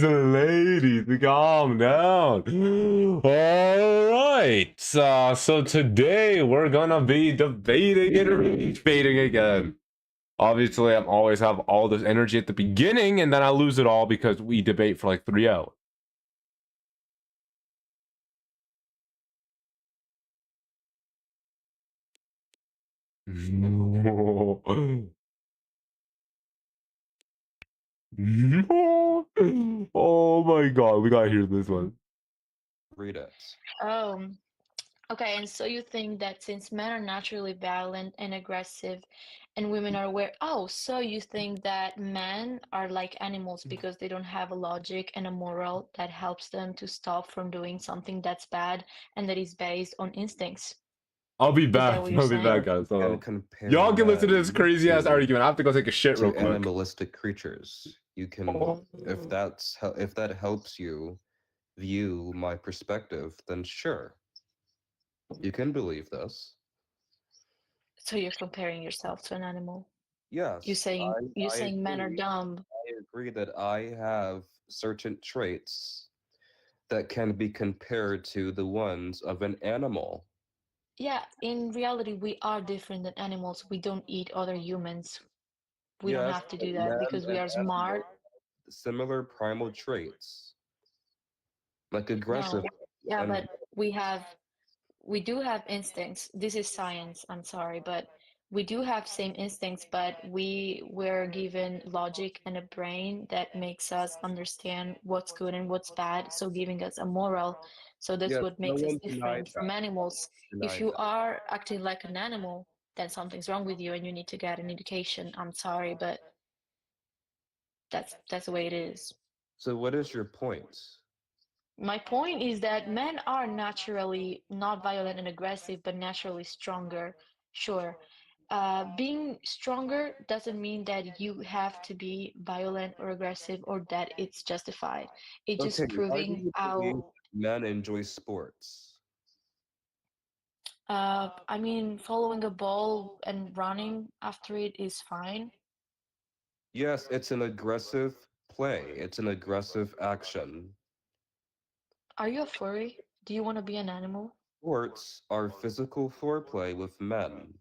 Ladies, calm down. All right. So today we're gonna be debating and rage-baiting again. Obviously, I'm always have all this energy at the beginning, and then I lose it all because we debate for like 3 hours. Oh my god, we gotta hear this one. Read it. Okay, and so you think that since men are naturally violent and aggressive and women are aware, so you think that men are like animals because they don't have a logic and a moral that helps them to stop from doing something that's bad and that is based on instincts. I'll be Is that back. what you're I'll be back, saying? guys. And compare Y'all can listen to this men crazy ass argument. I have to go take a shit real to quick. animalistic creatures. You can, if that helps you view my perspective, then sure, you can believe this. So you're comparing yourself to an animal. Yes, You're I saying men are agree. dumb. I agree that I have certain traits that can be compared to the ones of an animal. Yeah, in reality, we are different than animals. We don't eat other humans. We don't Yes, have to but do that men because we and are animals smart. have similar primal traits, like aggressive No. Yeah, and but we do have instincts. This is science, I'm sorry, but we do have same instincts, but we were given logic and a brain that makes us understand what's good and what's bad, so giving us a moral. So that's yes, what no makes us one denied different that. from animals. If Denied you that. are acting like an animal, then something's wrong with you and you need to get an education. I'm sorry, but that's the way it is. So what is your point? My point is that men are naturally not violent and aggressive, but naturally stronger. Sure. Being stronger doesn't mean that you have to be violent or aggressive or that it's justified. It's Okay, just why do proving you believe how, men enjoy sports? I mean, following a ball and running after it is fine. Yes, it's an aggressive play. It's an aggressive action. Are you a furry? Do you want to be an animal? Sports are physical foreplay with men.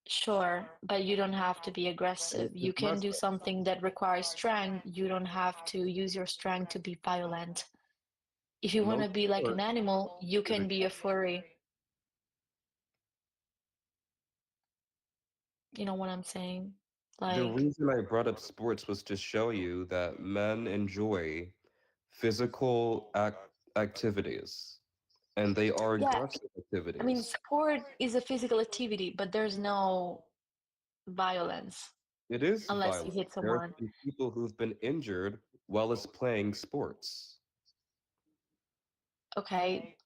Sure, but you don't have to be And aggressive. it's You can do aggressive. something that requires strength. You don't have to use your strength to be violent. If you want No to be like an sport animal, you is can be a furry. You know what I'm saying? The Like, reason I brought up sports was to show you that men enjoy physical activities, and they are yeah, aggressive I mean, activities. sport is a physical activity, but there's no violence It is unless you violent. hit There have someone. been people who've been injured while it's playing sports. Okay,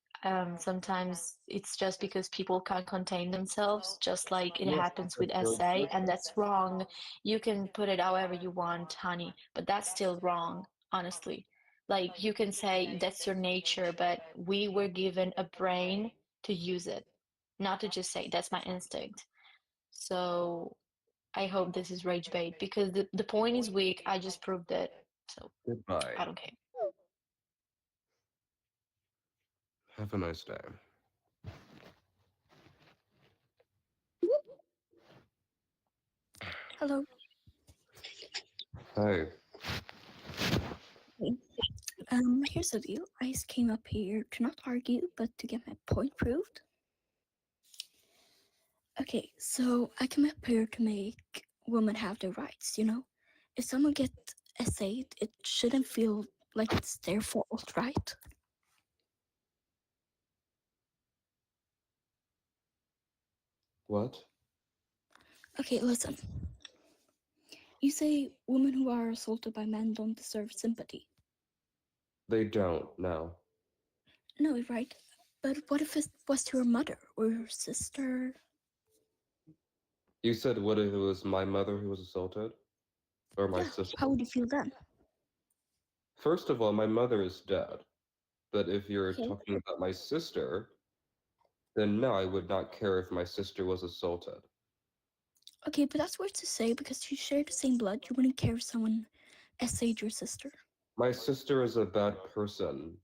sometimes it's just because people can't contain themselves, just like it Yes, happens because with they're SA, and aggressive. that's wrong. You can put it however you want, honey, but that's still wrong, honestly. Like, you can say that's your nature, but we were given a brain to use it, not to just say that's my instinct. So I hope this is rage bait because the point is weak. I just proved it. So Goodbye. I don't care. Have a nice day. Hello. Hey, Hey. Here's the deal. I just came up here to not argue, but to get my point proved. Okay, so I came up here to make women have their rights, you know? If someone gets essayed, it shouldn't feel like it's their fault, right? what? Okay, listen. You say women who are assaulted by men don't deserve sympathy. They don't, no. No, right? But what if it was your mother or your sister? You said what if it was my mother who was assaulted? Or my Yeah, sister? how would you feel then? First of all, my mother is dead. But if you're Okay. talking about my sister, then no, I would not care if my sister was assaulted. Okay, but that's weird to say because you share the same blood. You wouldn't care if someone essayed your sister. My sister is a bad person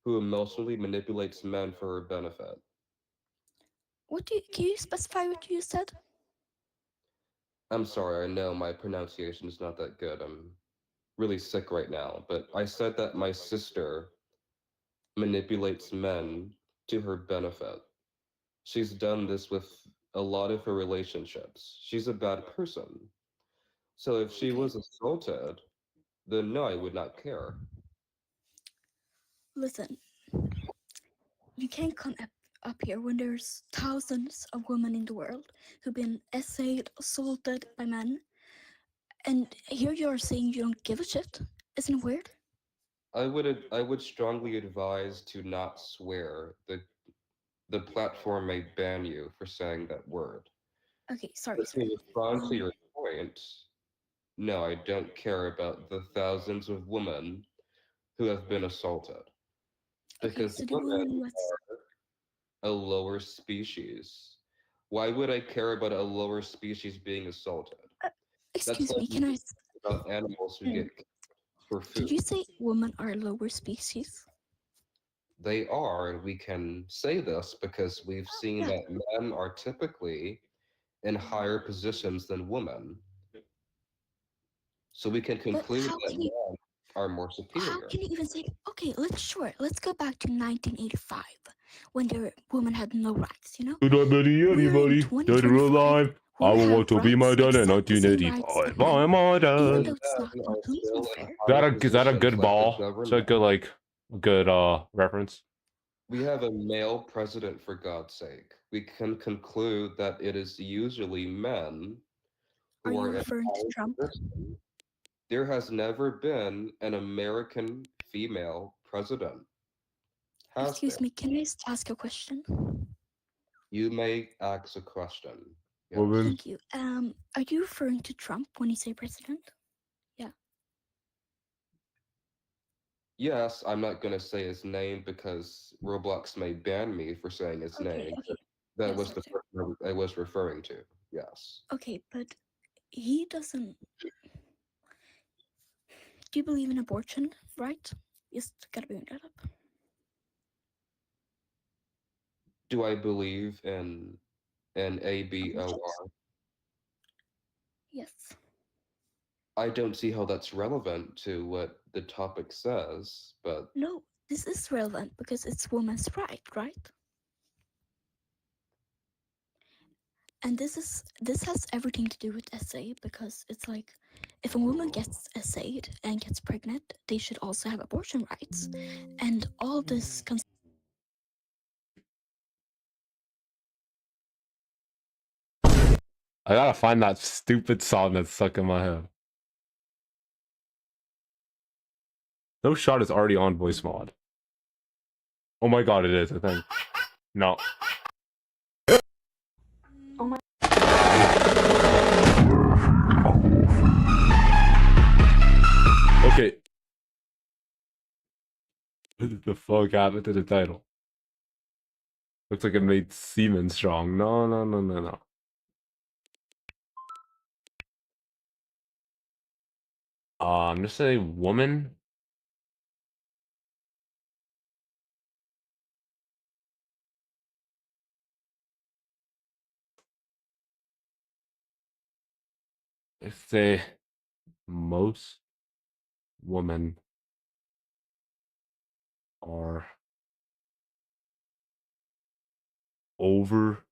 who emotionally manipulates men for her benefit. Can you specify what you said? I'm sorry, I know my pronunciation is not that good. I'm really sick right now, but I said that my sister manipulates men to her benefit. She's done this with a lot of her relationships. She's a bad person. So if she Okay. was assaulted, then no, I would not care. Listen, you can't come up here when there's thousands of women in the world who've been essayed, assaulted by men, and here you are saying you don't give a shit. Isn't it weird? I would strongly advise to not swear. The platform may ban you for saying that word. Okay, sorry, But to sorry. respond to your point, no, I don't care about the thousands of women who have been assaulted. Okay, Because so the women woman who was are a lower species. Why would I care about a lower species being assaulted? That's excuse like me, can I about animals who get killed for did food. you say women are a lower species? They are, and we can say this because we've seen Yeah. that men are typically in higher positions than women. So we can But conclude how that can you men are more how superior. can you even say okay, let's go back to 1985 when the women had no rights, you know? Could I be We're in anybody dead or 2025. alive? I Women would have want to be my rights, dad in exactly the same rights 1985. as men, My even mother. though it's not Men are completely still in fair. higher Is that a positions good like the ball? Is that a government. good good reference? We have a male president, for God's sake. We can conclude that it is usually men Are who you are in referring to higher Trump? position. There has never been an American female president. Has there? Excuse me, can I just ask a question? You may ask a question. Yes. Woman. Thank you. Are you referring to Trump when you say president? Yes, I'm not going to say his name because Roblox may ban me for saying his Okay, name. okay. That Yeah, was sorry, the sorry. person I was referring to. Yes. Okay, but he doesn't. Do you believe in abortion, right? Just gotta bring that up. Do I believe in an Abortions? ABOR? Yes. I don't see how that's relevant to what the topic says, but No, this is relevant because it's women's right? And this has everything to do with SA because it's like if a woman gets SA'd and gets pregnant, they should also have abortion rights. And all this comes I gotta find that stupid song that's stuck in my head. No shot is already on voice mod. Oh my god, it is, I think. No. Oh my. Okay. What the fuck happened to the title? Looks like it made semen strong. No, no, no, no, no. I'm gonna say woman. Let's say most women are over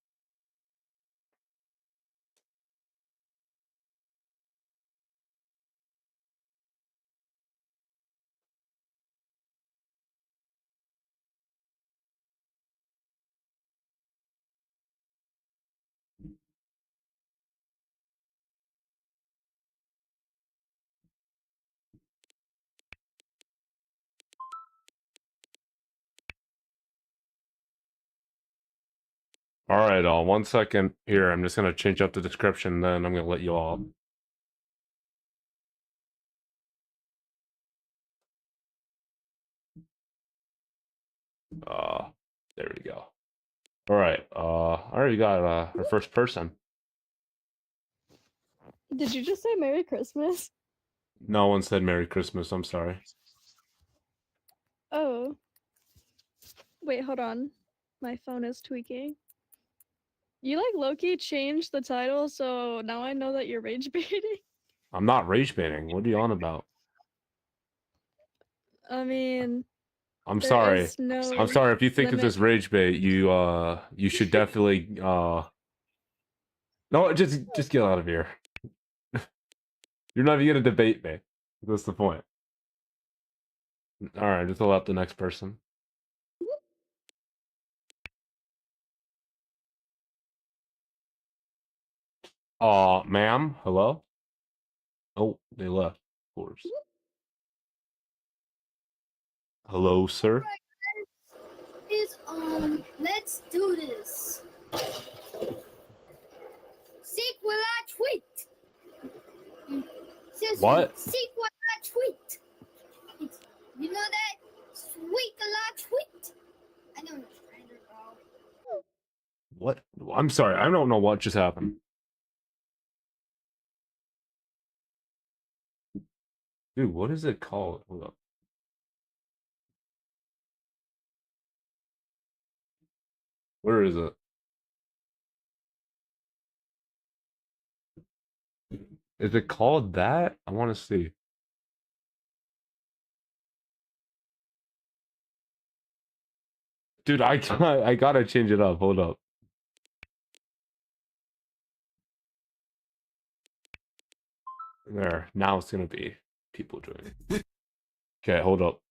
All right, 1 second here. I'm just gonna change up the description, then I'm gonna let you all. There we go. All right. I already got our first person. Did you just say Merry Christmas? No one said Merry Christmas. I'm sorry. Oh. Wait, hold on. My phone is tweaking. You like low-key changed the title, so now I know that you're rage baiting. I'm not rage baiting. What are you on about? I mean, I'm there sorry. is no I'm sorry. If you think limit. of this rage bait, you should definitely no, just get out of here. You're not even gonna debate me. That's the point. All right, just allow the next person. Ma'am, hello? Oh, they left, of course. Hello, sir? Let's do this. Seek will I tweet. What? Seek will I tweet. You know that? Sweet will I tweet. I know it's random, bro. What? I'm sorry, I don't know what just happened. Dude, what is it called? Hold up. Where is it? Is it called that? I want to see. Dude, I gotta change it up. Hold up. There. Now it's gonna be people joining. Okay, hold up.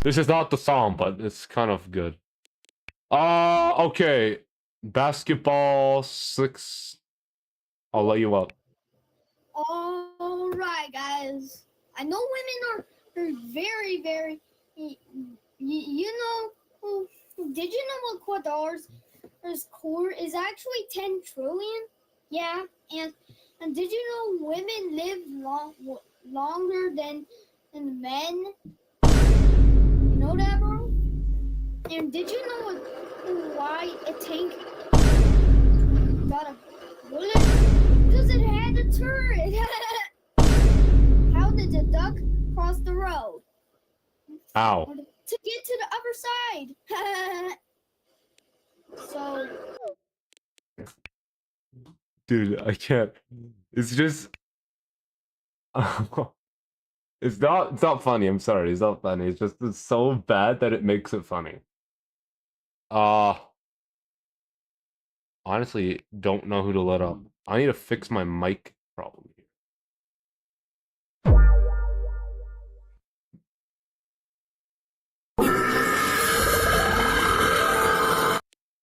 This is not the song, but it's kind of good. Okay. Basketball 6. I'll let you up. All right, guys. I know women are very, very. You know, did you know what Ecuador's core is actually 10 trillion? Yeah, and did you know women live longer than men? You know that, bro? And did you know why a tank got a bullet? Because it had a turret. How did the duck cross the road? Ow. To get to the other side. So, Dude, I can't. It's just. It's not funny. I'm sorry. It's not funny. It's so bad that it makes it funny. Honestly, don't know who to let up. I need to fix my mic problem here.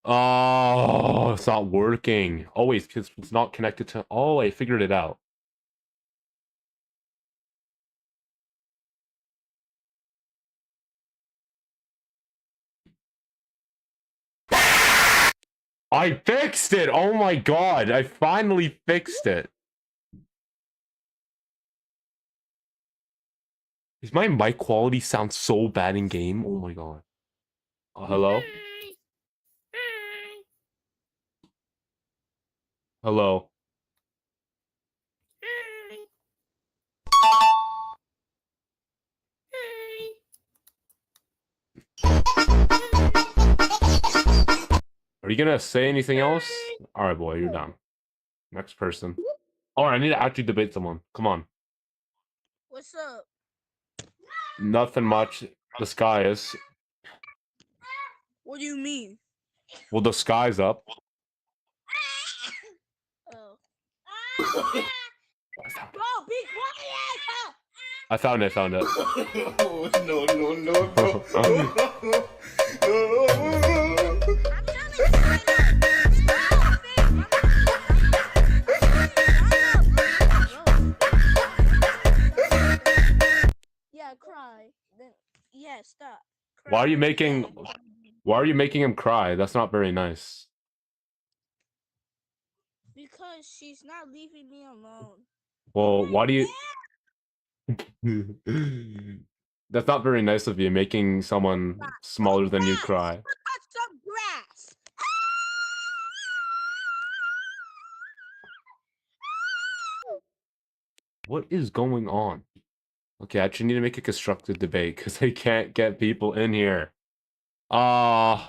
Oh, it's not working. Oh, wait, because it's not connected to. Oh, I figured it out. I fixed it! Oh my god, I finally fixed it. Is my mic quality sound so bad in game? Oh my god. Hello? Hello? Are you gonna say anything else? Alright, boy, you're done. Next person. Alright, I need to actually debate someone. Come on. What's up? Nothing much. The sky is. What do you mean? Well, the sky's up. Oh. Bro, be quiet! I found it. No, no, no, no. I'm trying to explain Yeah, Why are you cry making again. why are you making him cry? That's not very nice. Because she's not leaving me alone. Well, I'm why do right you That's not very nice of you, making someone there. smaller than you Grass. cry. Cut some grass. What is going on? Okay, I actually need to make a constructive debate because I can't get people in here. Uh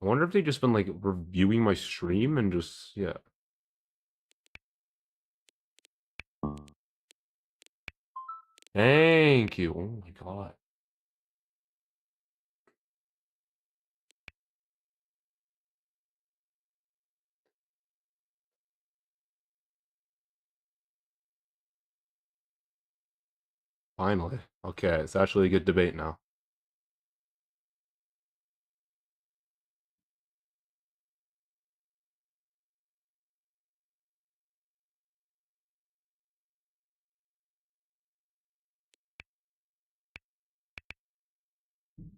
I wonder if they've just been like reviewing my stream and just yeah. Thank you. Oh my god. Finally. Okay, it's actually a good debate now.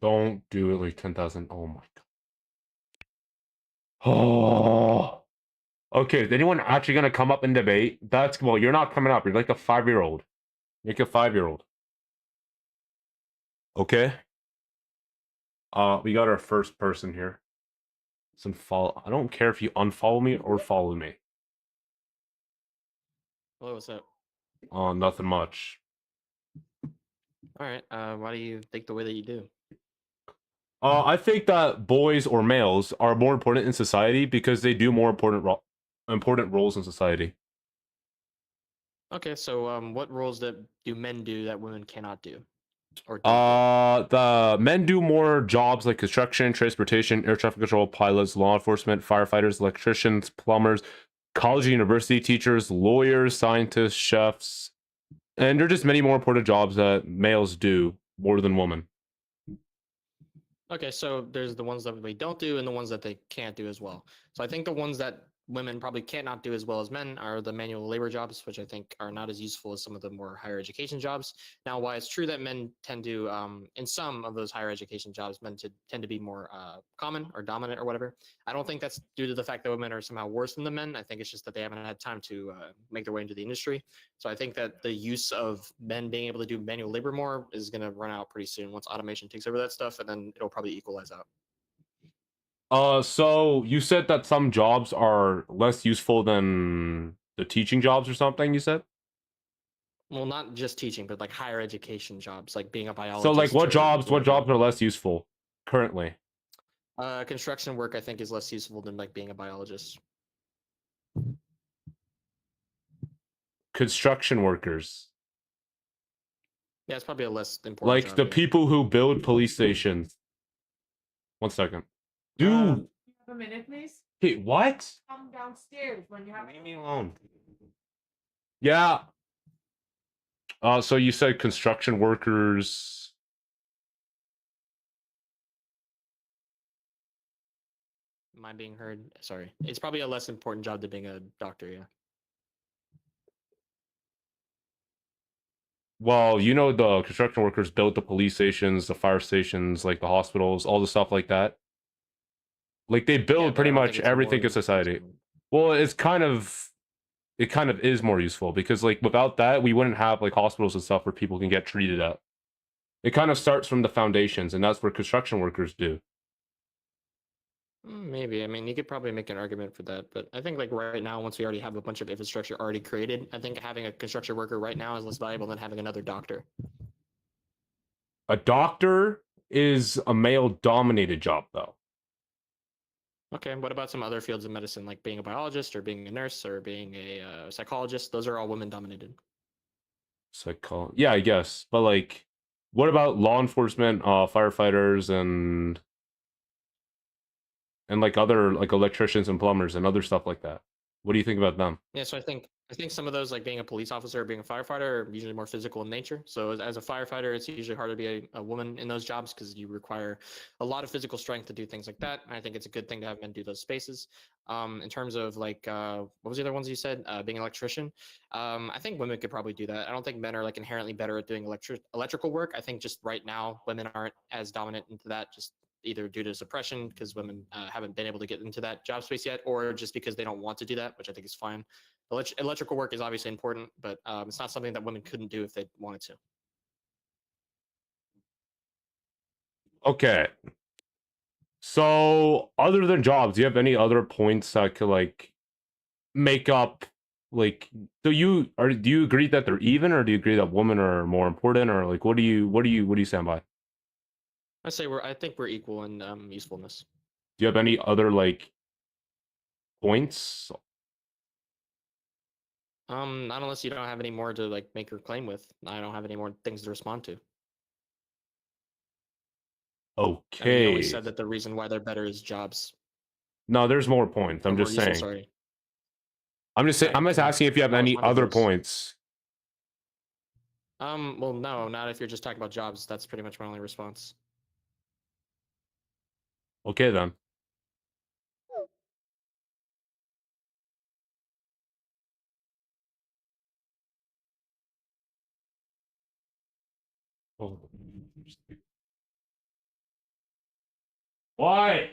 Don't do it like 10,000. Oh my god. Oh. Okay, is anyone actually gonna come up and debate? That's well, you're not coming up. You're like a 5-year-old. Like a 5-year-old. Okay. We got our first person here. Some follow. I don't care if you unfollow me or follow me. Hello, what's up? Nothing much. All right. Why do you think the way that you do? I think that boys or males are more important in society because they do more important roles in society. Okay, so what roles do men do that women cannot do, or don't do? The men do more jobs like construction, transportation, air traffic control, pilots, law enforcement, firefighters, electricians, plumbers, college and university teachers, lawyers, scientists, chefs, and there are just many more important jobs that males do more than women. Okay, so there's the ones that we don't do and the ones that they can't do as well. So I think the ones that women probably cannot do as well as men are the manual labor jobs, which I think are not as useful as some of the more higher education jobs. Now, while it's true that men tend to, in some of those higher education jobs, tend to be more common or dominant or whatever, I don't think that's due to the fact that women are somehow worse than the men. I think it's just that they haven't had time to make their way into the industry. So I think that the use of men being able to do manual labor more is going to run out pretty soon once automation takes over that stuff, and then it'll probably equalize out. So you said that some jobs are less useful than the teaching jobs or something, you said? Well, not just teaching, but like higher education jobs, like being a biologist. So like what or jobs whatever. are less useful currently? Construction work, I think, is less useful than like being a biologist. Construction workers. Yeah, it's probably a less important Like job, the yeah. people who build police stations. 1 second. Dude! You have a minute, please? Hey, what? Come downstairs when you have. Leave me alone. Yeah. So you said construction workers. Am I being heard? Sorry. It's probably a less important job than being a doctor, yeah. Well, you know the construction workers built the police stations, the fire stations, like the hospitals, all the stuff like that. Like they Yeah, build but pretty I don't think much it's more everything in useful society. than- Well, it kind of is more useful because like without that we wouldn't have like hospitals and stuff where people can get treated at. It kind of starts from the foundations, and that's what construction workers do. Maybe. I mean, you could probably make an argument for that, but I think like right now, once we already have a bunch of infrastructure already created, I think having a construction worker right now is less valuable than having another doctor. A doctor is a male-dominated job, though. Okay, what about some other fields of medicine, like being a biologist or being a nurse or being a psychologist? Those are all women-dominated. Yeah, I guess. But like, what about law enforcement, firefighters, and and like other like electricians and plumbers and other stuff like that. What do you think about them? Yeah, so I think some of those, like being a police officer or being a firefighter, are usually more physical in nature. So as a firefighter, it's usually harder to be a woman in those jobs because you require a lot of physical strength to do things like that. And I think it's a good thing to have men do those spaces. In terms of like what was the other ones you said? Being an electrician. I think women could probably do that. I don't think men are like inherently better at doing electrical work. I think just right now women aren't as dominant into that, just either due to suppression because women haven't been able to get into that job space yet, or just because they don't want to do that, which I think is fine. Electrical work is obviously important, but it's not something that women couldn't do if they wanted to. Okay. So, other than jobs, do you have any other points that could like make up like do you agree that they're even, or do you agree that women are more important, or like what do you stand by? I think we're equal in usefulness. Do you have any other like points? Not unless you don't have any more to like make your claim with. I don't have any more things to respond to. I mean, you only Okay. said that the reason why they're better is jobs. No, there's more points. I'm Or just useful, saying. sorry. I'm just saying. I'm just asking if you have I'll any respond to other those. points. Well, no, not if you're just talking about jobs. That's pretty much my only response. Okay then. Oh. What?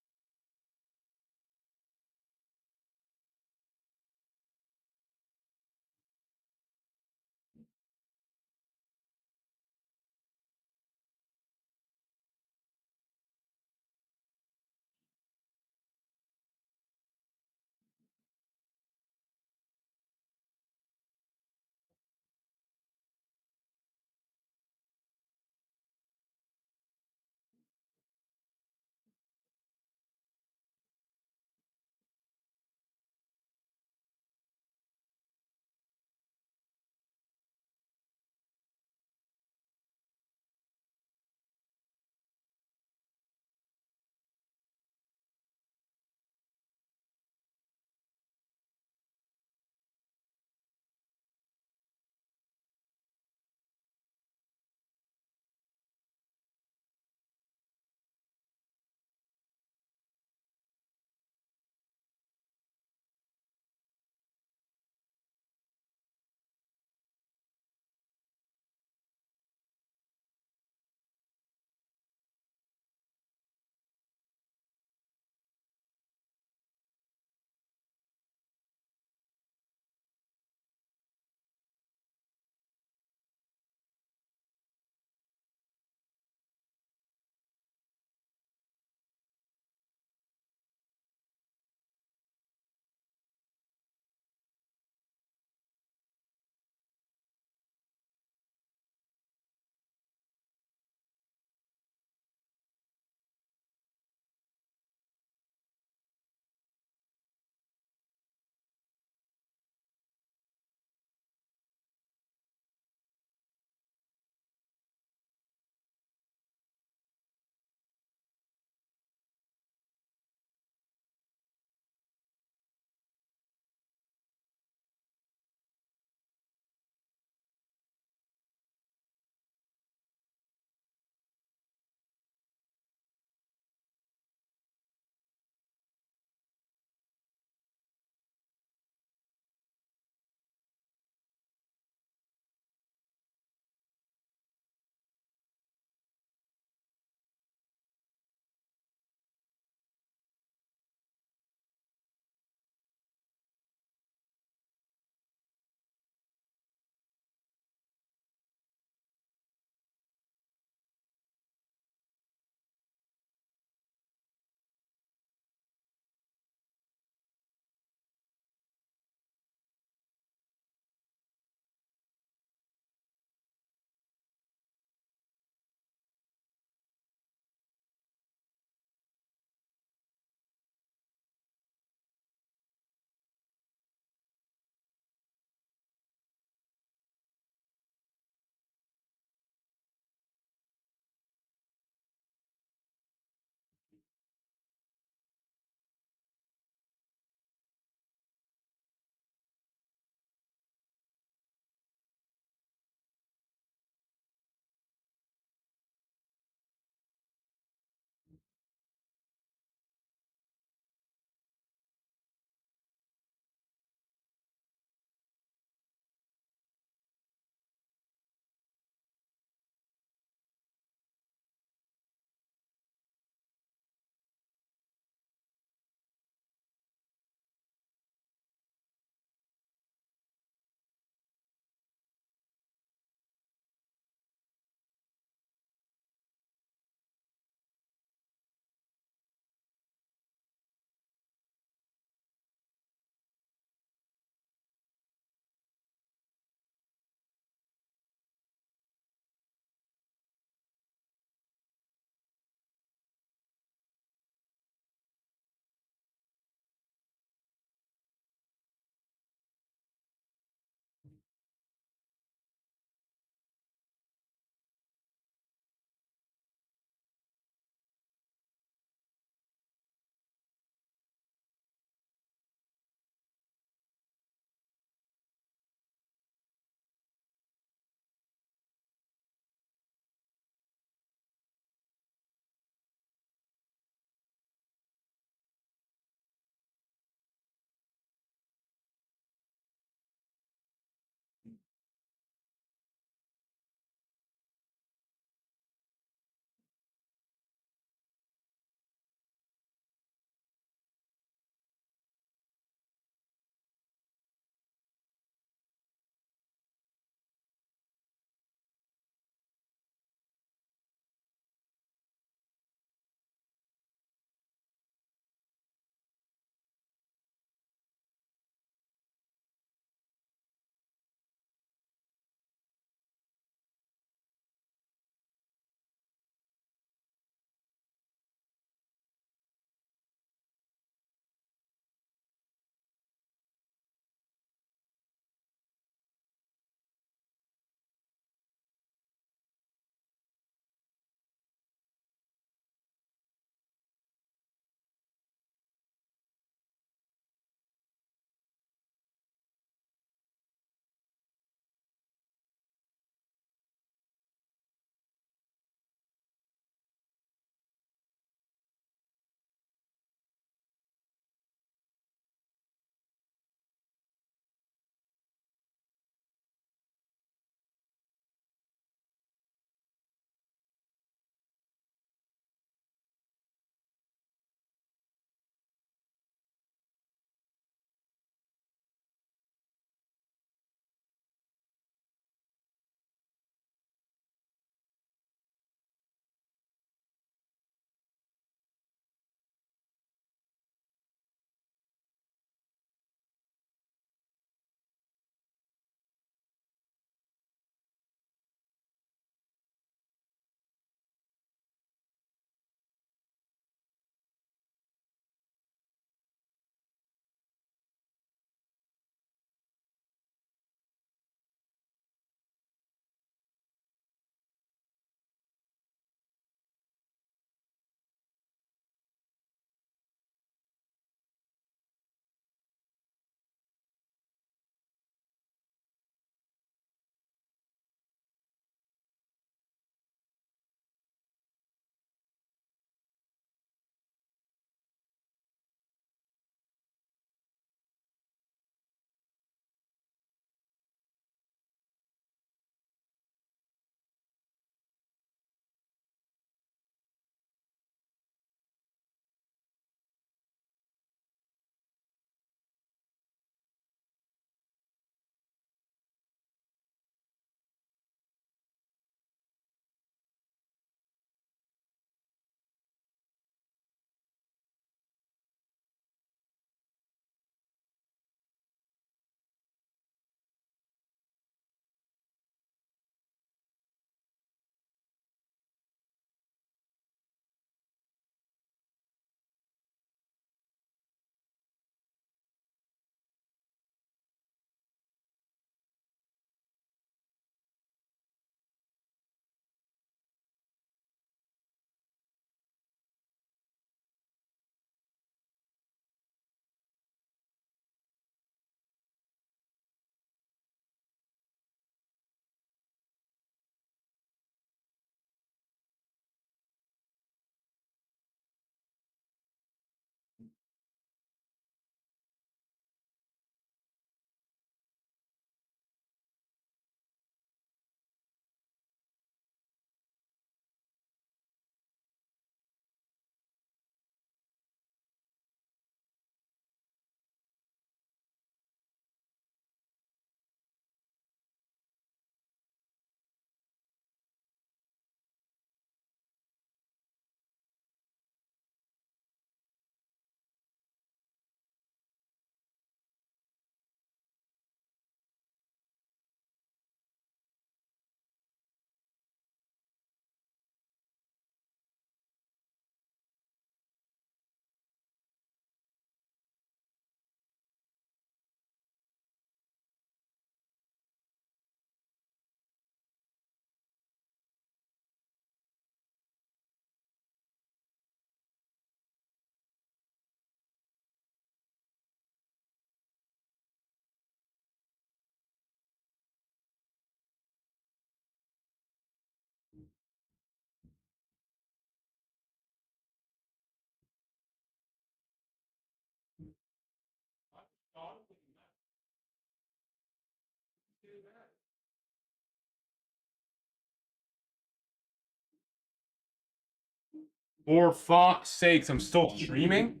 For fuck's sakes, I'm still streaming?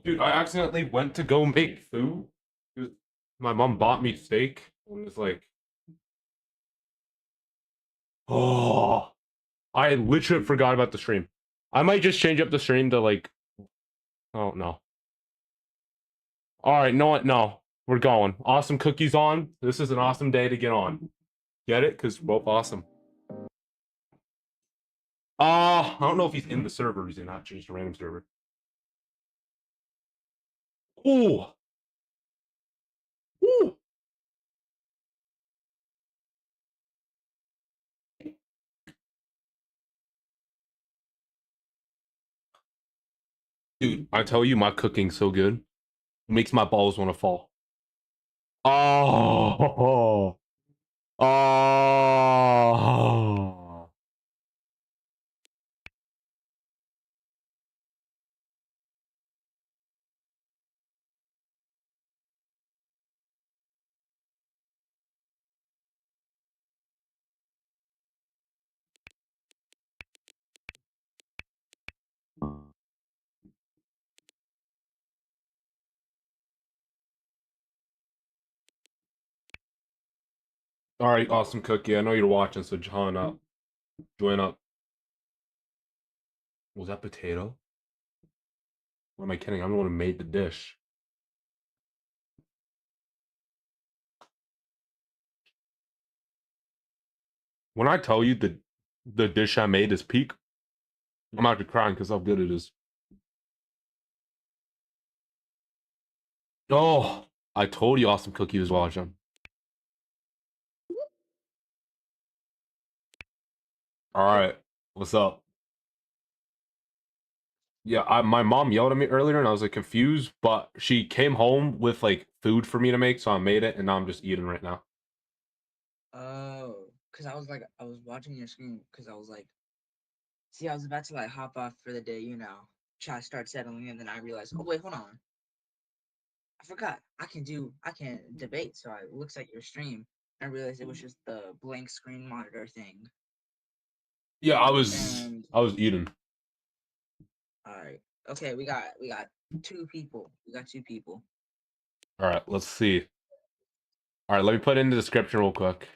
Dude, I accidentally went to go make food. My mom bought me steak. And it's like, oh, I literally forgot about the stream. I might just change up the stream to like, oh no. All right, know what? No, we're going. Awesome cookies on. This is an awesome day to get on. Get it? Because we're both awesome. I don't know if he's in the server. He's not just a random server. Ooh. Ooh. Dude, I tell you, my cooking's so good. It makes my balls want to fall. Oh. Oh. All right, awesome cookie. I know you're watching, so join up. Join up. Was that potato? What am I kidding? I'm the one who made the dish. When I tell you the dish I made is peak, I'm actually crying because how good it is. Oh, I told you awesome cookie was watching. All right, what's up? Yeah, my mom yelled at me earlier and I was like confused, but she came home with like food for me to make, so I made it and now I'm just eating right now. Oh, because I was watching your screen because I was like, see, I was about to like hop off for the day, try to start settling, and then I realized, oh wait, hold on, I forgot I can debate. So it looks like your stream. I realized it was just the blank screen monitor thing. Yeah, I was eating. All right, okay, we got two people. We got two people. All right, let's see. All right, let me put it in the description real quick.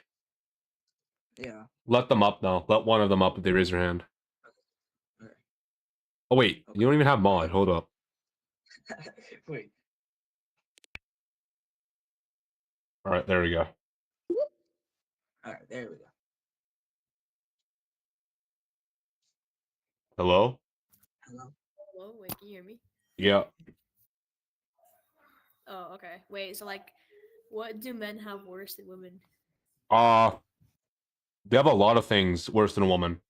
Yeah. Let them up though. Let one of them up if they raise their hand. Okay. Oh wait, you don't even have mod. Hold up. Wait. All right, there we go. All right, there we go. Hello? Hello? Hello, wait, can you hear me? Yeah. Oh, okay. Wait, so like, what do men have worse than women? They have a lot of things worse than a woman.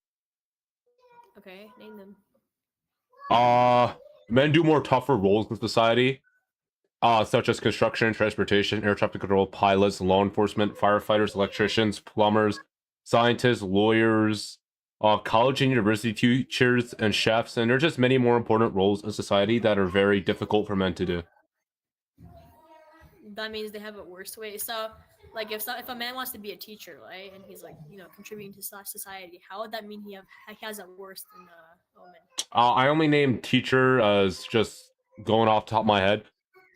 Okay, name them. Men do more tougher roles in society, such as construction, transportation, air traffic control, pilots, law enforcement, firefighters, electricians, plumbers, scientists, lawyers, college and university teachers, and chefs. And there are just many more important roles in society that are very difficult for men to do. That means they have it worse. Wait, so like if a man wants to be a teacher, right, and he's like contributing to society, how would that mean he has it worse than a woman? I only named teacher as just going off the top of my head.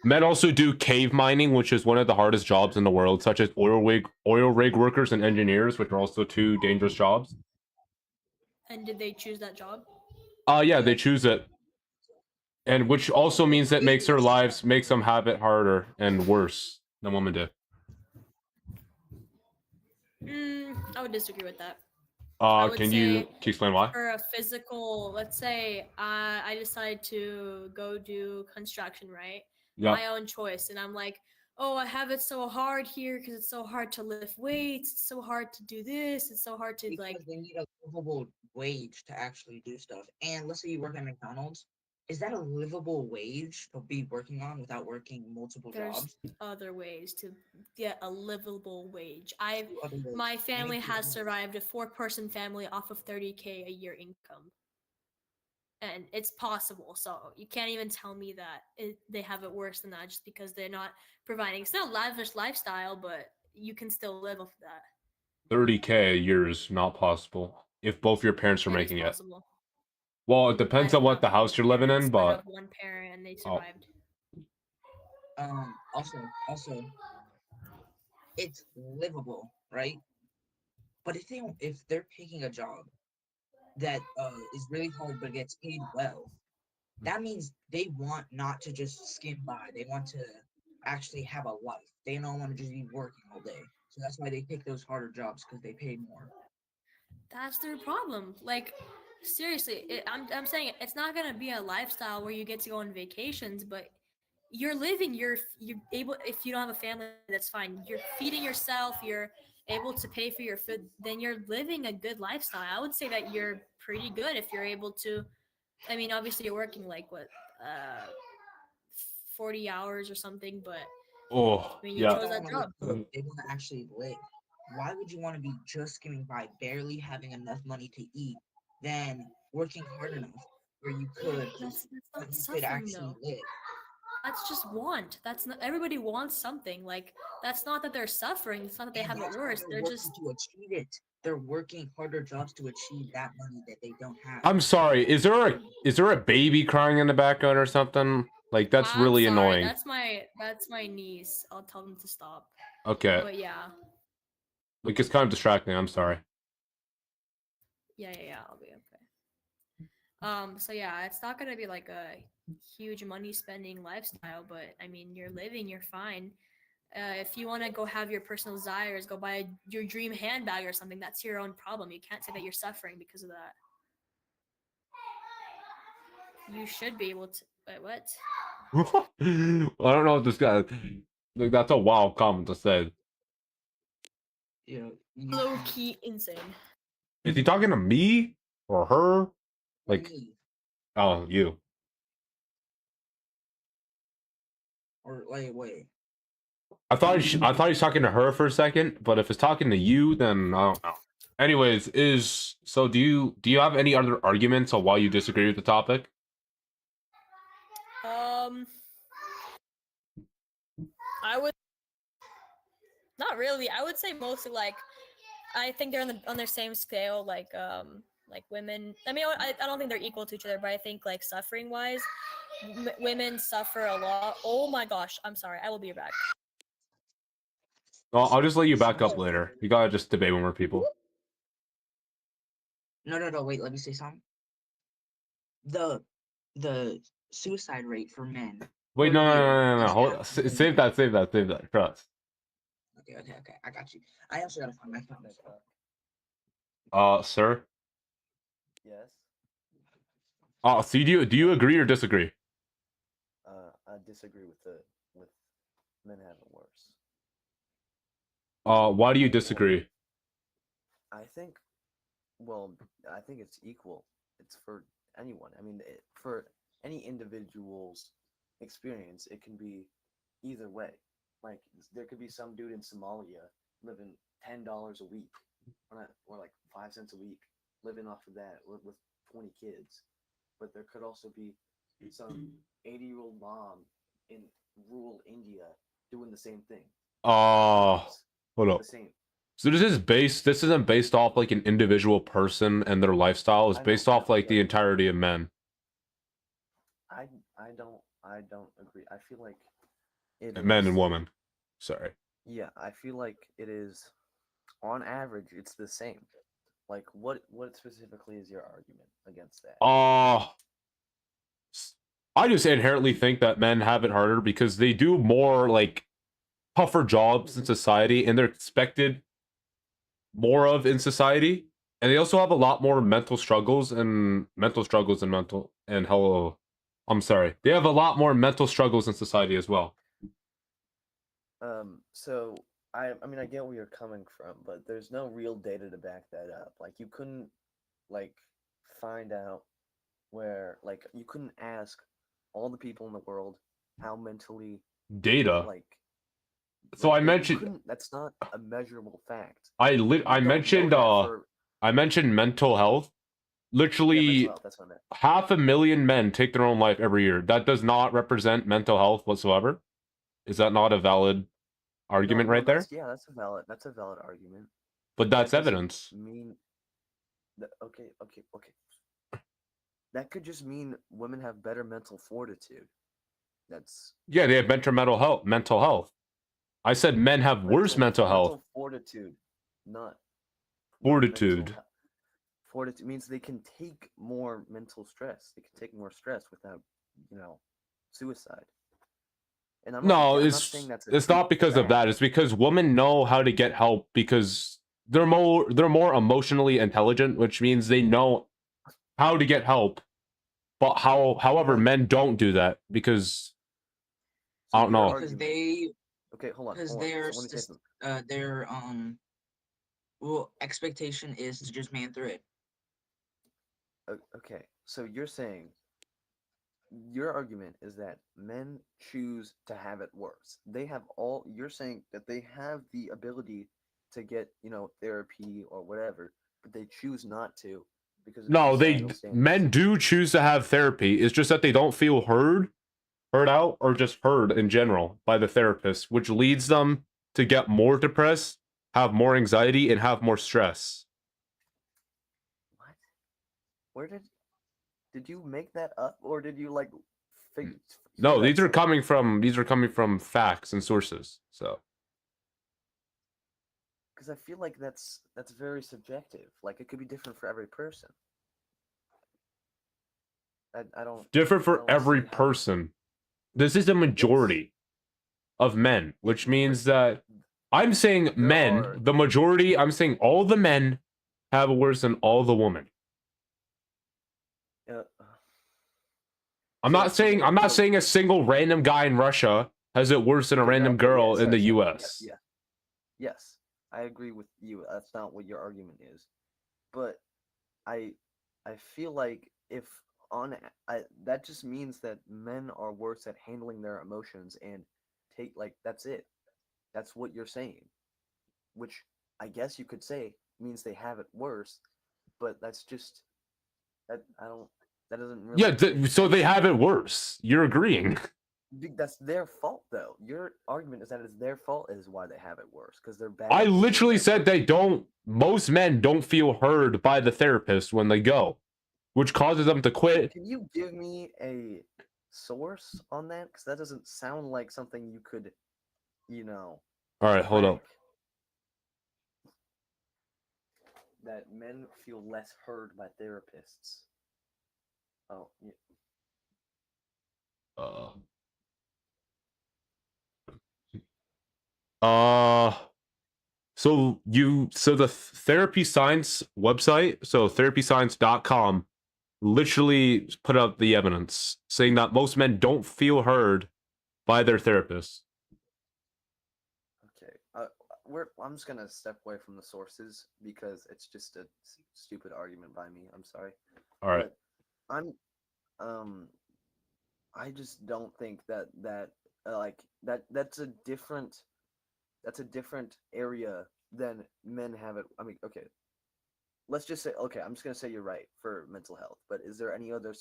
Men also do cave mining, which is one of the hardest jobs in the world, such as oil rig workers and engineers, which are also two dangerous jobs. And did they choose that job? Yeah, they choose it. And which also means that makes them have it harder and worse than women do. I would disagree with that. Can you explain why? For a physical, let's say I decide to go do construction, right? Yeah. My own choice. And I'm like, oh, I have it so hard here because it's so hard to lift weights. It's so hard to do this. It's so hard to Because they need a livable wage to actually do stuff. And let's say you work at McDonald's. Is that a livable wage to be working on without working multiple jobs? There's other ways to get a livable wage. My family has survived a 4-person family off of $30K a year income. And it's possible. So you can't even tell me that they have it worse than that just because they're not providing. It's not a lavish lifestyle, but you can still live off that. 30K a year is not possible. if both your parents are That is making it. possible. Well, it depends on what the house you're living in, Split but up one parent and they oh, survived. Also, it's livable, right? But if they're picking a job that is really hard but gets paid well, that means they want not to just skim by. They want to actually have a life. They don't want to just be working all day. So that's why they pick those harder jobs because they pay more. That's their problem. Like, seriously, I'm saying it's not gonna be a lifestyle where you get to go on vacations, but you're living. You're able. If you don't have a family, that's fine. You're feeding yourself. You're able to pay for your food. Then you're living a good lifestyle. I would say that you're pretty good if you're able to. I mean, obviously, you're working like what, 40 hours or something, but oh, I mean, you yeah. chose that job. They want to actually live. Why would you want to be just skimming by, barely having enough money to eat, than working hard enough where you could That's not you could suffering actually though. live? That's just want. That's not everybody wants something. Like that's not that they're suffering. It's not that they have it That's why worse. They're working just to achieve it. They're working harder jobs to achieve that money that they don't have. I'm sorry. Is there a baby crying in the background or something? Like that's I'm really sorry, annoying. That's my niece. I'll tell them to stop. Okay. But yeah. Like it's kind of distracting. I'm sorry. Yeah. I'll be okay. So yeah, it's not gonna be like a huge money spending lifestyle, but I mean, you're living, you're fine. If you want to go have your personal desires, go buy your dream handbag or something. That's your own problem. You can't say that you're suffering because of that. You should be able to. Wait, what? I don't know what this guy. Like that's a wild comment to say. Low key insane. Is he talking to me or her? Like, oh, you. Or wait. I thought he was talking to her for a second, but if it's talking to you, then I don't know. Anyways, do you have any other arguments on why you disagree with the topic? I would not really. I would say mostly like I think they're on their same scale. Like women. I mean, I don't think they're equal to each other, but I think like suffering wise, women suffer a lot. Oh my gosh, I'm sorry. I will be back. Well, I'll just let you back up later. You gotta just debate with more people. No, wait, let me say something. The suicide rate for men. Wait, no. Hold, save that. Trust. Okay, I got you. I also gotta find my phone. Sir? Yes. So do you agree or disagree? I disagree with men having it worse. Why do you disagree? I think it's equal. It's for anyone. I mean, for any individual's experience, it can be either way. Like, there could be some dude in Somalia living $10 a week, or like 5 cents a week, living off of that with 20 kids. But there could also be some 80-year-old mom in rural India doing the same thing. Hold up. So this isn't based off like an individual person and their lifestyle. It's based off like the entirety of men. I don't agree. I feel like Men and women. Sorry. Yeah, I feel like it is, on average, it's the same. Like, what specifically is your argument against that? I just inherently think that men have it harder because they do more like tougher jobs in society, and they're expected more of in society, and they also have a lot more mental struggles and hello. I'm sorry. They have a lot more mental struggles in society as well. So I mean, I get where you're coming from, but there's no real data to back that up. Like, you couldn't like find out where, like, you couldn't ask all the people in the world how mentally data. Like, so I mentioned that's not a measurable fact. I mentioned mental health. Literally, that's what I meant. 500,000 men take their own life every year. That does not represent mental health whatsoever. Is that not a valid argument right there? Yeah, that's a valid argument. But that's That doesn't evidence. Okay. That could just mean women have better mental fortitude. That's Yeah, they have mental health. I said men have worse mental health. Mental fortitude, not Fortitude. Fortitude means they can take more mental stress. They can take more stress without, suicide. And I'm No, not saying that's it's not because of that. It's because women know how to get help because they're more emotionally intelligent, which means they know how to get help. But however, men don't do that because I don't know. Because they, okay, hold on. because So let me say something. their expectation is to just man through it. Okay, so you're saying your argument is that men choose to have it worse. You're saying that they have the ability to get, therapy or whatever, but they choose not to because of No, societal standards. men do choose to have therapy. It's just that they don't feel heard out, or just heard in general by the therapist, which leads them to get more depressed, have more anxiety, and have more stress. What? Where did you make that up, or did you No, these are coming from facts and sources. So because I feel like that's very subjective. Like it could be different for every person. I don't different I for don't every see how- person. This is a majority of men, which means that I'm saying men, the majority, I'm saying all the men have it worse than all the women. I'm not saying a single random guy in Russia has it worse than a random girl in the US. Yes, I agree with you. That's not what your argument is. But I feel like that just means that men are worse at handling their emotions and that's it. That's what you're saying. Which I guess you could say means they have it worse, but that's just that doesn't really Yeah, so they have it worse. You're agreeing. That's their fault, though. Your argument is that it's their fault is why they have it worse because they're bad. I literally said they don't. Most men don't feel heard by the therapist when they go, which causes them to quit. Can you give me a source on that? Because that doesn't sound like something you could, All right, hold up. That men feel less heard by therapists. Oh, yeah. So the therapy science website, so therapyscience.com, literally put out the evidence saying that most men don't feel heard by their therapists. Okay. I'm just gonna step away from the sources because it's just a stupid argument by me. I'm sorry. All right. But I just don't think that's a different area than men have it. I mean, okay. Let's just say I'm just gonna say you're right for mental health, but is there any other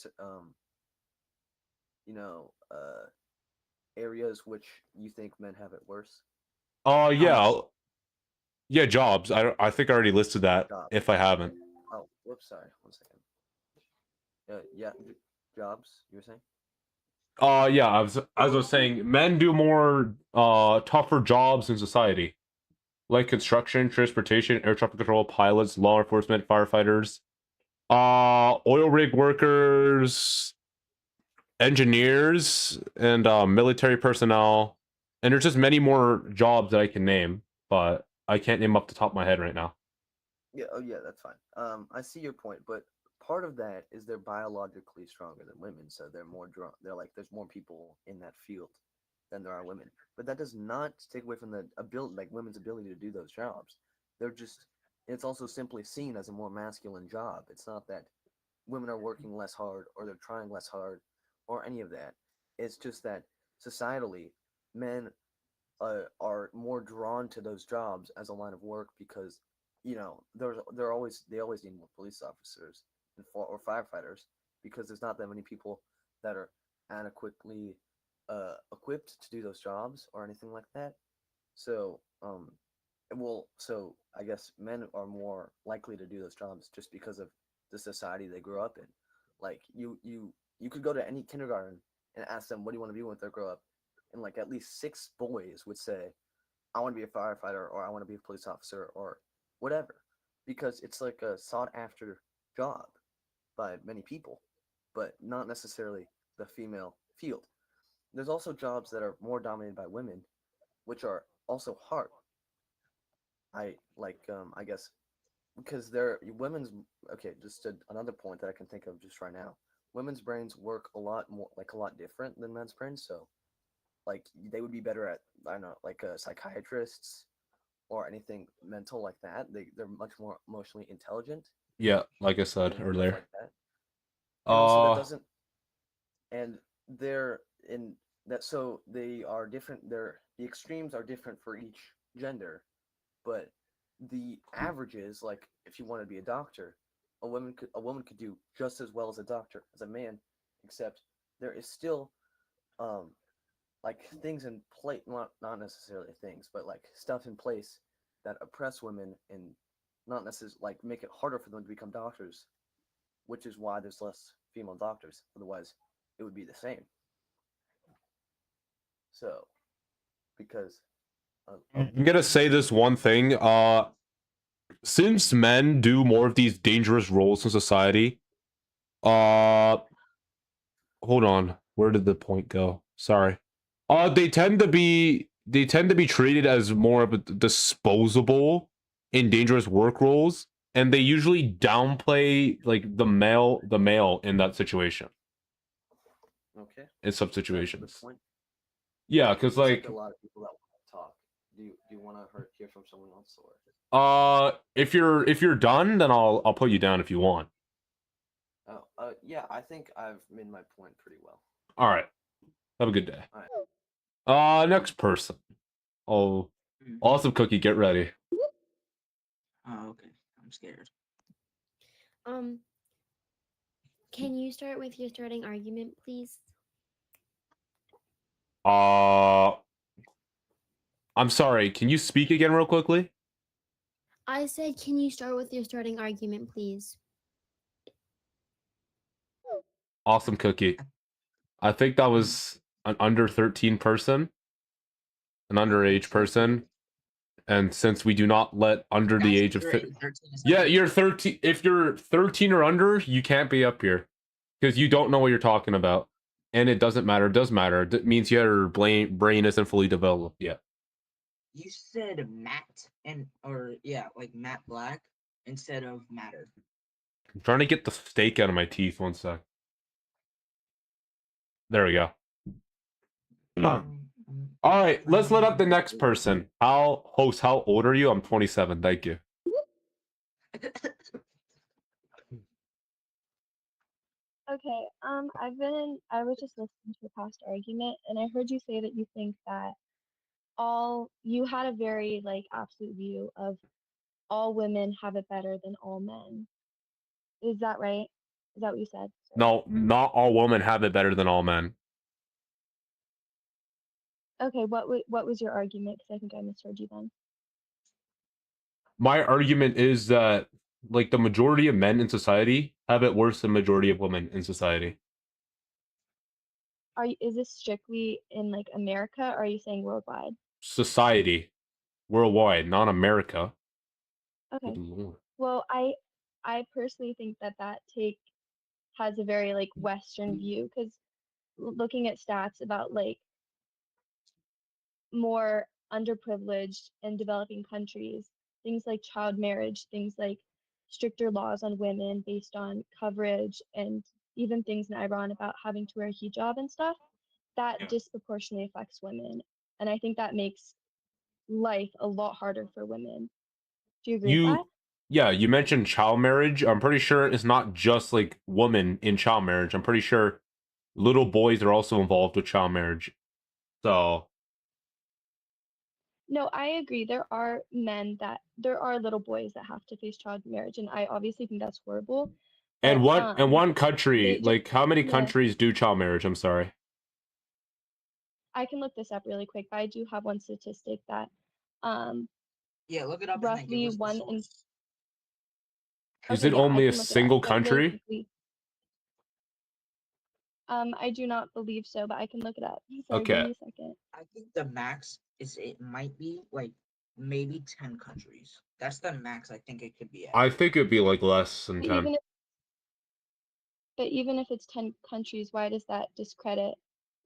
areas which you think men have it worse? Yeah, jobs. I think I already listed that. Jobs. If I haven't. Oh, whoops, sorry. 1 second. Yeah, jobs. You were saying? Yeah, as I was saying, men do more tougher jobs in society, like construction, transportation, air traffic control, pilots, law enforcement, firefighters, oil rig workers, engineers, and military personnel. And there's just many more jobs that I can name, but I can't name off the top of my head right now. Yeah, yeah, that's fine. I see your point, but part of that is they're biologically stronger than women, so they're more drawn. They're like, there's more people in that field than there are women. But that does not take away from the ability, like women's ability to do those jobs. It's also simply seen as a more masculine job. It's not that women are working less hard or they're trying less hard or any of that. It's just that societally, men are more drawn to those jobs as a line of work because they always need more police officers or firefighters because there's not that many people that are adequately equipped to do those jobs or anything like that. So well, so I guess men are more likely to do those jobs just because of the society they grew up in. Like you could go to any kindergarten and ask them what do you want to be when they grow up, and like at least 6 boys would say, I want to be a firefighter or I want to be a police officer or whatever, because it's like a sought after job by many people, but not necessarily the female field. There's also jobs that are more dominated by women, which are also hard. I guess because they're women's. Okay, just another point that I can think of just right now. Women's brains work a lot more, like a lot different than men's brains. So, like they would be better at, I don't know, like psychiatrists or anything mental like that. They're much more emotionally intelligent Yeah, like I said and stuff earlier. like that. And also that Uh, doesn't, and they're in that, so they are different. The extremes are different for each gender, but the averages, like if you want to be a doctor, a woman could do just as well as a doctor as a man, except there is still um like things in place, not necessarily things, but like stuff in place that oppress women and not necessarily like make it harder for them to become doctors, which is why there's less female doctors. Otherwise, it would be the same. So, because I'm gonna say this one thing. Since men do more of these dangerous roles in society, hold on. Where did the point go? Sorry. They tend to be treated as more of a disposable in dangerous work roles, and they usually downplay like the male in that situation. okay, In some that's a good situations. point. Yeah, because Seems like like a lot of people that want to talk. Do you want to hear from someone else or? if you're done, then I'll put you down if you want. Oh, yeah, I think I've made my point pretty well. All right. Have a good day. All right. Next person. Oh, awesome cookie. Get ready. Oh, okay. I'm scared. Can you start with your starting argument, please? I'm sorry. Can you speak again real quickly? I said, can you start with your starting argument, please? Awesome cookie. I think that was an under 13 person, an underage person, and since we do not let under the age of 13 yeah, you're 13. If you're 13 or under, you can't be up here because you don't know what you're talking about, and it doesn't matter. It does matter. It means your brain isn't fully developed yet. You said matte like matte black instead of matter. I'm trying to get the steak out of my teeth. One sec. There we go. All right, let's let up the next person. How old are you? I'm 27. Thank you. Okay, I was just listening to the past argument, and I heard you say that you think that you had a very, like, absolute view of all women have it better than all men. Is that right? Is that what you said? No, not all women have it better than all men. Okay, what was your argument? Because I think I misheard you then. My argument is that like the majority of men in society have it worse than majority of women in society. Is this strictly in like America, or are you saying worldwide? Society, worldwide, not America. Okay. Good lord. Well, I personally think that take has a very like Western view, because looking at stats about like more underprivileged and developing countries, things like child marriage, things like stricter laws on women based on coverage, and even things in Iran about having to wear a hijab and stuff, that disproportionately affects women. And I think that makes life a lot harder for women. Do you agree with that? Yeah, you mentioned child marriage. I'm pretty sure it's not just like women in child marriage. I'm pretty sure little boys are also involved with child marriage. So No, I agree. There are little boys that have to face child marriage, and I obviously think that's horrible. and But one country, like how many yeah. countries do child marriage? I'm sorry. I can look this up really quick, but I do have one statistic that Yeah, look it up and then give roughly us the one in. source. Is Okay, it yeah, I only a can look it up, single but really country? quickly. I do not believe so, but I can look it up. Sorry, give Okay. me a second. I think the max is it might be like maybe 10 countries. That's the max I think it could be at. I think it'd be like less than But 10. even if it's 10 countries, why does that discredit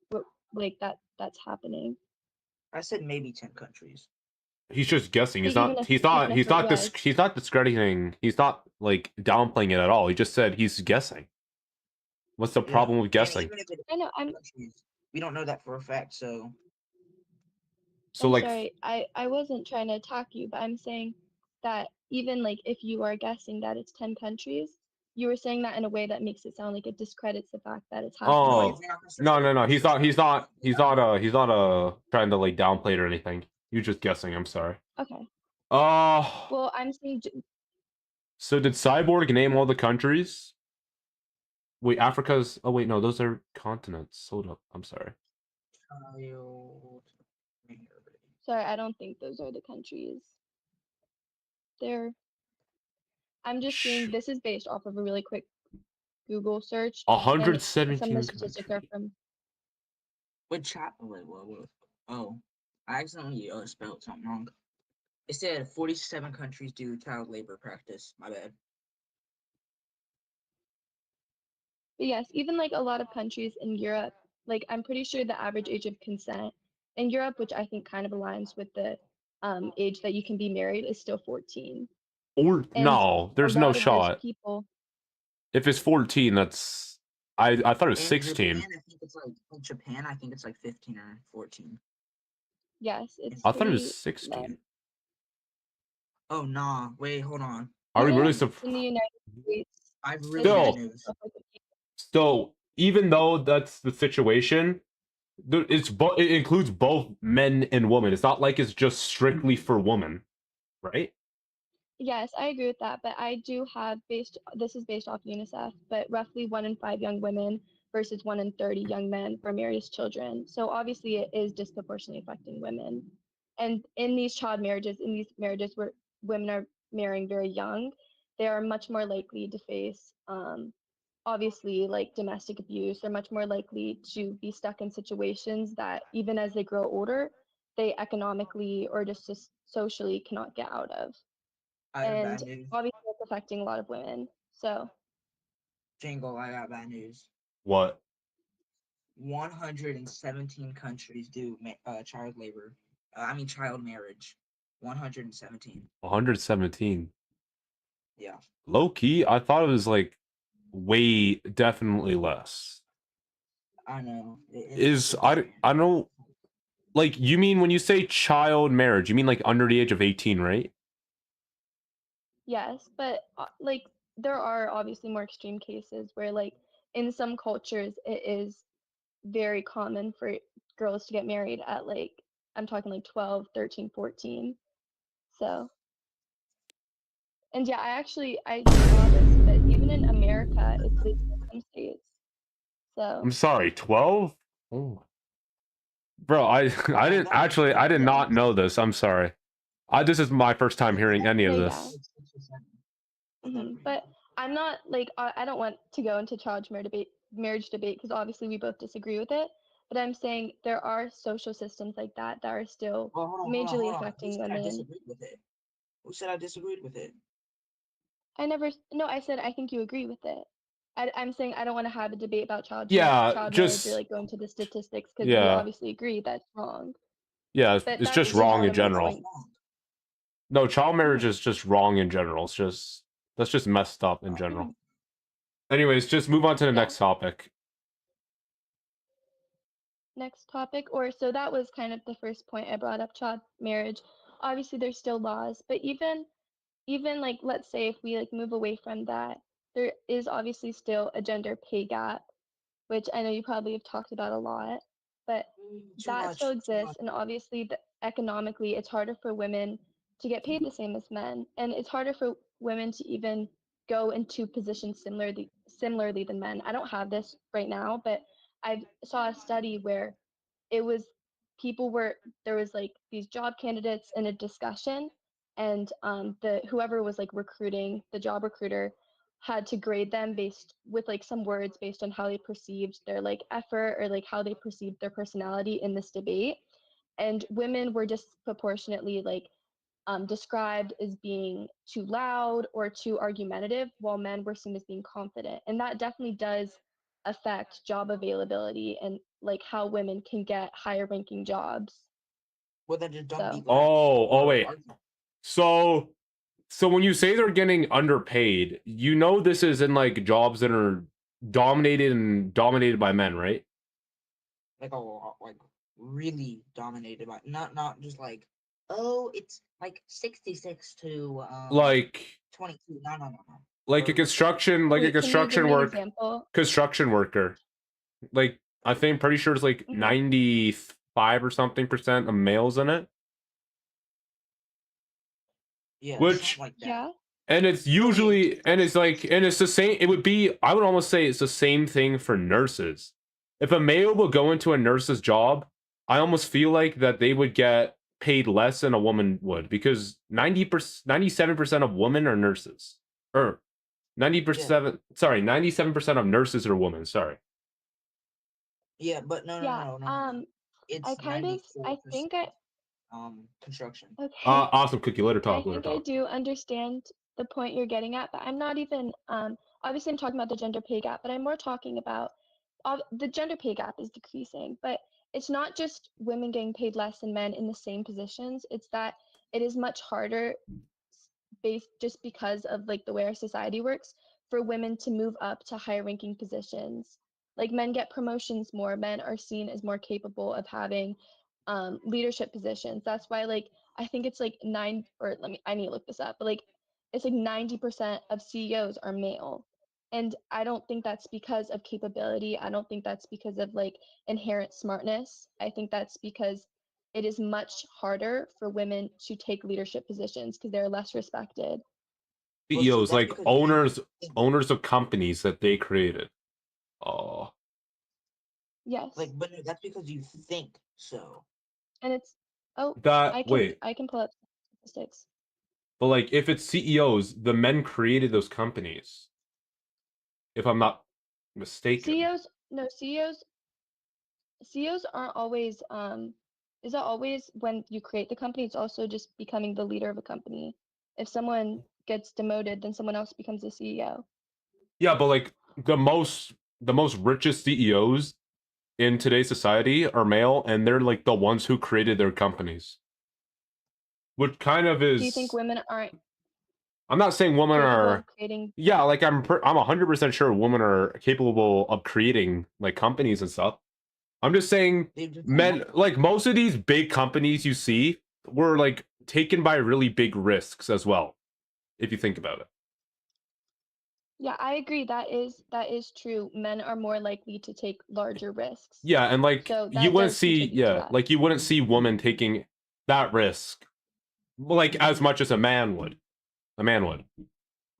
what like that's happening? I said maybe 10 countries. He's just guessing. But He's not even if he's not it he's not was, he's not discrediting. He's not like downplaying it at all. He just said he's guessing. What's the Yeah, problem with and guessing? even if it I know countries, we don't know that for a fact, so So I'm like sorry, I wasn't trying to attack you, but I'm saying that even like if you are guessing that it's 10 countries, you were saying that in a way that makes it sound like it discredits the fact that it's happening. no, if oh you're not gonna search no for no no countries, he's not trying to like downplay it or anything. You're just guessing. I'm sorry. Okay. Uh Well, I'm saying so did Cyborg name all the countries? Wait, Africa's. Oh wait, no, those are continents. Hold up, I'm sorry. sorry, I don't think those are the countries. I'm just seeing this is based off of a really quick Google search, and some of 117 the statistics are from. What chat? Wait, what? Oh, I accidentally spelled something wrong. It said 47 countries do child labor practice. My bad. But yes, even like a lot of countries in Europe, like I'm pretty sure the average age of consent in Europe, which I think kind of aligns with the age that you can be married, is still 14. Or And no, a there's no lot of those shot. people, If it's 14, that's I thought it was In 16. Japan, I think it's like in Japan, I think it's like 15 or 14. yes, it's I thought it was pretty 16. low. Oh nah, wait, hold on. Are we really In the United States, I have really Still. bad news. So even though that's the situation, it includes both men and women. It's not like it's just strictly for women, right? Yes, I agree with that, but I do have this is based off UNICEF, but roughly 1 in 5 young women versus 1 in 30 young men are married as children. So obviously it is disproportionately affecting women. And in these child marriages, in these marriages where women are marrying very young, they are much more likely to face obviously like domestic abuse. They're much more likely to be stuck in situations that even as they grow older, they economically or just socially cannot get out of. I have And bad news. obviously it's affecting a lot of women. So Jingle, I got bad news. What? 117 countries do child labor. I mean child marriage. 117. 117. Yeah. Low key, I thought it was like way definitely less. I know. I don't like you mean when you say child marriage, you mean like under the age of 18, right? yes, but like there are obviously more extreme cases where like in some cultures it is very common for girls to get married at like I'm talking like 12, 13, 14. So and yeah, I saw this, but even in America it's legal in some states. So I'm sorry, 12? Oh. Bro, I did not know this. I'm sorry. This is my first time hearing any of no, this. But I'm not like I don't want to go into marriage debate because obviously we both disagree with it. But I'm saying there are social systems like that are still majorly affecting Who said I women. disagreed with it? Who said I disagreed with it? I said I think you agree with it. I'm saying I don't want to have a debate about child marriage or like go into the statistics because we yeah. obviously agree that's wrong. Yeah, But it's that's just just wrong one in of my general. points. No, child marriage is just wrong in general. That's just messed up in general. Anyways, just move on to the next topic. Next topic, or so that was kind of the first point I brought up, child marriage. Obviously there's still laws, but even like let's say if we like move away from that, there is obviously still a gender pay gap, which I know you probably have talked about a lot, but that still exists. And obviously economically it's harder for women to get paid the same as men, and it's harder for women to even go into positions similarly than men. I don't have this right now, but I saw a study where it was there was like these job candidates in a discussion, and the whoever was like recruiting, the job recruiter, had to grade them based with like some words based on how they perceived their like effort or like how they perceived their personality in this debate. And women were disproportionately like described as being too loud or too argumentative, while men were seen as being confident. And that definitely does affect job availability and like how women can get higher ranking jobs. Well, then just don't be So loud. Oh, or wait. argue. So when you say they're getting underpaid, you know this is in like jobs that are dominated by men, right? Like really dominated by not just like, oh, it's like 66 to Like 22. No. like a Or construction wait, can you give me an work example? construction worker. Like I think pretty sure it's like Mhm. 95 or something percent of males in it. yeah, Which something like that. Yeah. and it's usually and it's the same, it would be, I would almost say it's the same thing for nurses. If a male would go into a nurse's job, I almost feel like that they would get paid less than a woman would, because 97% of women are nurses. Or 97% of nurses are women, sorry. Yeah, but Yeah. no. It's I kind of 94% think construction. okay. Awesome, Cookie. Later I talk. Later think I talk. do understand the point you're getting at, but I'm not even obviously I'm talking about the gender pay gap, but I'm more talking about the gender pay gap is decreasing, but it's not just women getting paid less than men in the same positions. It's that it is much harder based just because of like the way our society works for women to move up to higher ranking positions. Like men get promotions more, men are seen as more capable of having leadership positions. That's why like I think it's like I need to look this up, but like it's like 90% of CEOs are male. And I don't think that's because of capability. I don't think that's because of like inherent smartness. I think that's because it is much harder for women to take leadership positions because they're less respected. Well, see, CEOs, that's like because owners of companies that they created. Oh. Yes. but no, that's because you think so. And it's I Wait. can pull up statistics. But like if it's CEOs, the men created those companies. If I'm not mistaken. CEOs aren't always is not always when you create the company, it's also just becoming the leader of a company. If someone gets demoted, then someone else becomes the CEO. Yeah, but like the most richest CEOs in today's society are male, and they're like the ones who created their companies. Which kind of is. Do you think women aren't I'm not saying women capable are. of creating? Yeah, like I'm 100% sure women are capable of creating like companies and stuff. I'm just saying men, like most of these big companies you see were like taken by really big risks as well, if you think about it. Yeah, I agree. That is true. Men are more likely to take larger risks. Yeah, and like So you that wouldn't does see, contribute to yeah, that. like you wouldn't see women taking that risk like as much as a man would. A man would.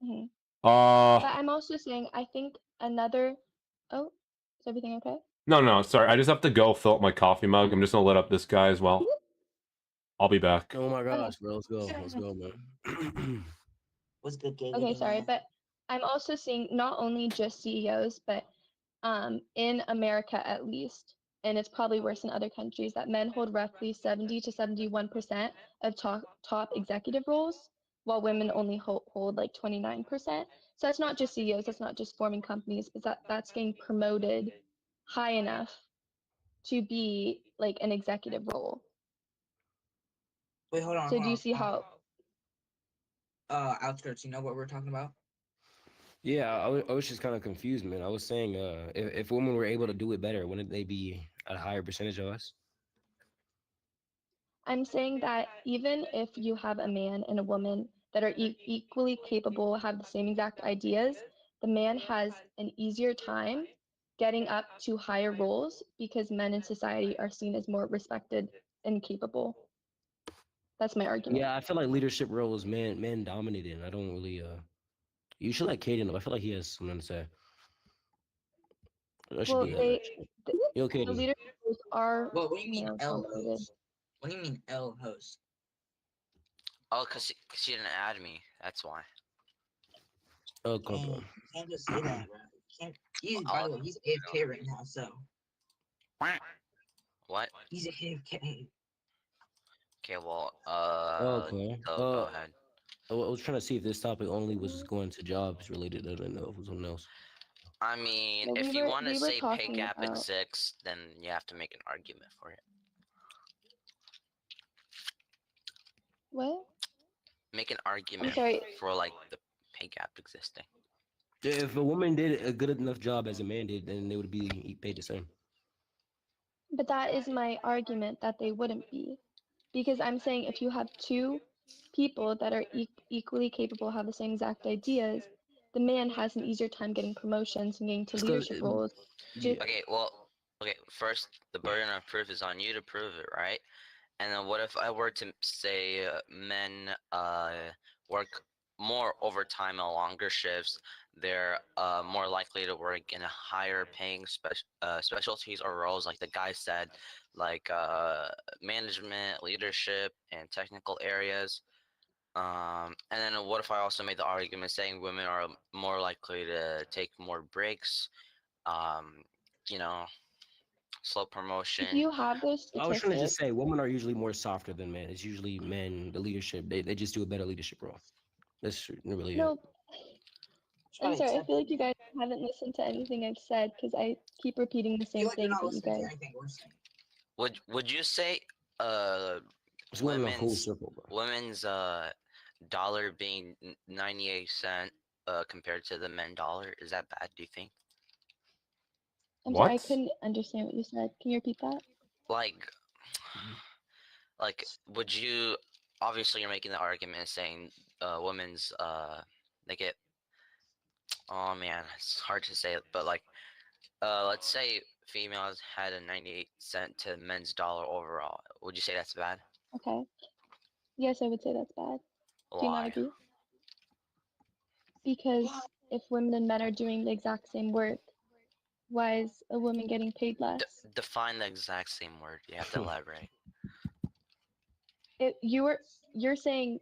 Mhm. Uh But I'm also saying I think another. Oh, is everything okay? no, sorry. I just have to go fill up my coffee mug. I'm just gonna let up this guy as well. I'll be back. Oh my Okay. gosh, bro, let's go, man. What's good, gay? Okay, sorry, but I'm also seeing not only just CEOs, but in America at least, and it's probably worse in other countries, that men hold roughly 70 to 71% of top executive roles, while women only hold like 29%. So that's not just CEOs, that's not just forming companies, but that's getting promoted high enough to be like an executive role. Wait, hold on. So do you see how? Outskirts. You know what we're talking about? Yeah, I was just kind of confused, man. I was saying, if women were able to do it better, wouldn't they be at a higher percentage of us? I'm saying that even if you have a man and a woman that are equally capable, have the same exact ideas, the man has an easier time getting up to higher roles because men in society are seen as more respected and capable. That's my argument. Yeah, I feel like leadership roles, men dominated. And I don't really. You should let Kaden know. I feel like he has something to say. I should Well, do that. Actually. Yo, the Kaden. leadership roles are What do you mean male L dominated. host? What do you mean L host? Oh, cause she didn't add me. That's why. Oh, come Dang, on. you can't just say that, bro. You can't. He's by the way, he's AFK right now, so What? he's AFK. Okay, well, Okay. so go ahead. I was trying to see if this topic only was going to jobs related. I don't know if it was something else. I mean, No, if you want to we were say pay talking gap about exists, then you have to make an argument for it. what? Make an argument sorry. for like the pay gap existing. If a woman did a good enough job as a man did, then they would be paid the same. But that is my argument that they wouldn't be. Because I'm saying if you have two people that are equally capable, have the same exact ideas, the man has an easier time getting promotions and getting to leadership roles. Okay, well, okay, first, the burden of proof is on you to prove it, right? And then what if I were to say men work more overtime and longer shifts? They're more likely to work in a higher paying specialties or roles, like the guy said, like management, leadership, and technical areas. And then what if I also made the argument saying women are more likely to take more breaks, you know, slow promotion. If you have those statistics, I was trying to just say women are usually more softer than men. It's usually men, the leadership. They just do a better leadership role. That's really no. it. I'm sorry. I feel like you guys haven't listened to anything I've said because I keep repeating the same thing. But you guys, Would you say It's going in a full circle, bro. women's dollar being 98 cents compared to the men dollar, is that bad, do you think? I'm sorry, I couldn't understand what you said. Can you repeat that? Like would you, obviously you're making the argument saying women's they get, oh man, it's hard to say, but like let's say females had a 98 cent to men's dollar overall, would you say that's bad? Okay. Yes, I would say that's bad. Do you not Why? agree? Because if women and men are doing the exact same work, why is a woman getting paid less? Define the exact same word, you have to elaborate. You're saying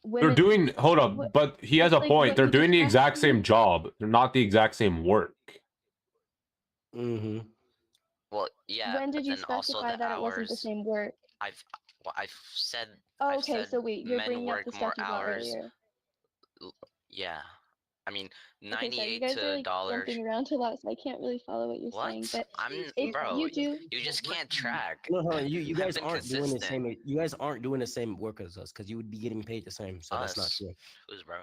They're women. doing, hold up, but he has a like point. what They're you doing just the asked exact me? same job. They're not the exact same work. Mm-hmm. Well, yeah, When did but you then also specify the that it wasn't the hours. same work? I've said. Oh, I've okay, said so wait, you're men bringing up work the more stuff you brought hours. earlier. Yeah, I mean, Okay, sorry, you 98 guys are to like dollars. jumping around a lot, so I can't really follow what you're saying. What? But if Bro. you do, You just can't track. No, you I've guys been aren't doing the consistent. same. You guys aren't doing the same work as us because you would be getting paid the same. So that's not Us. true. Who's bro?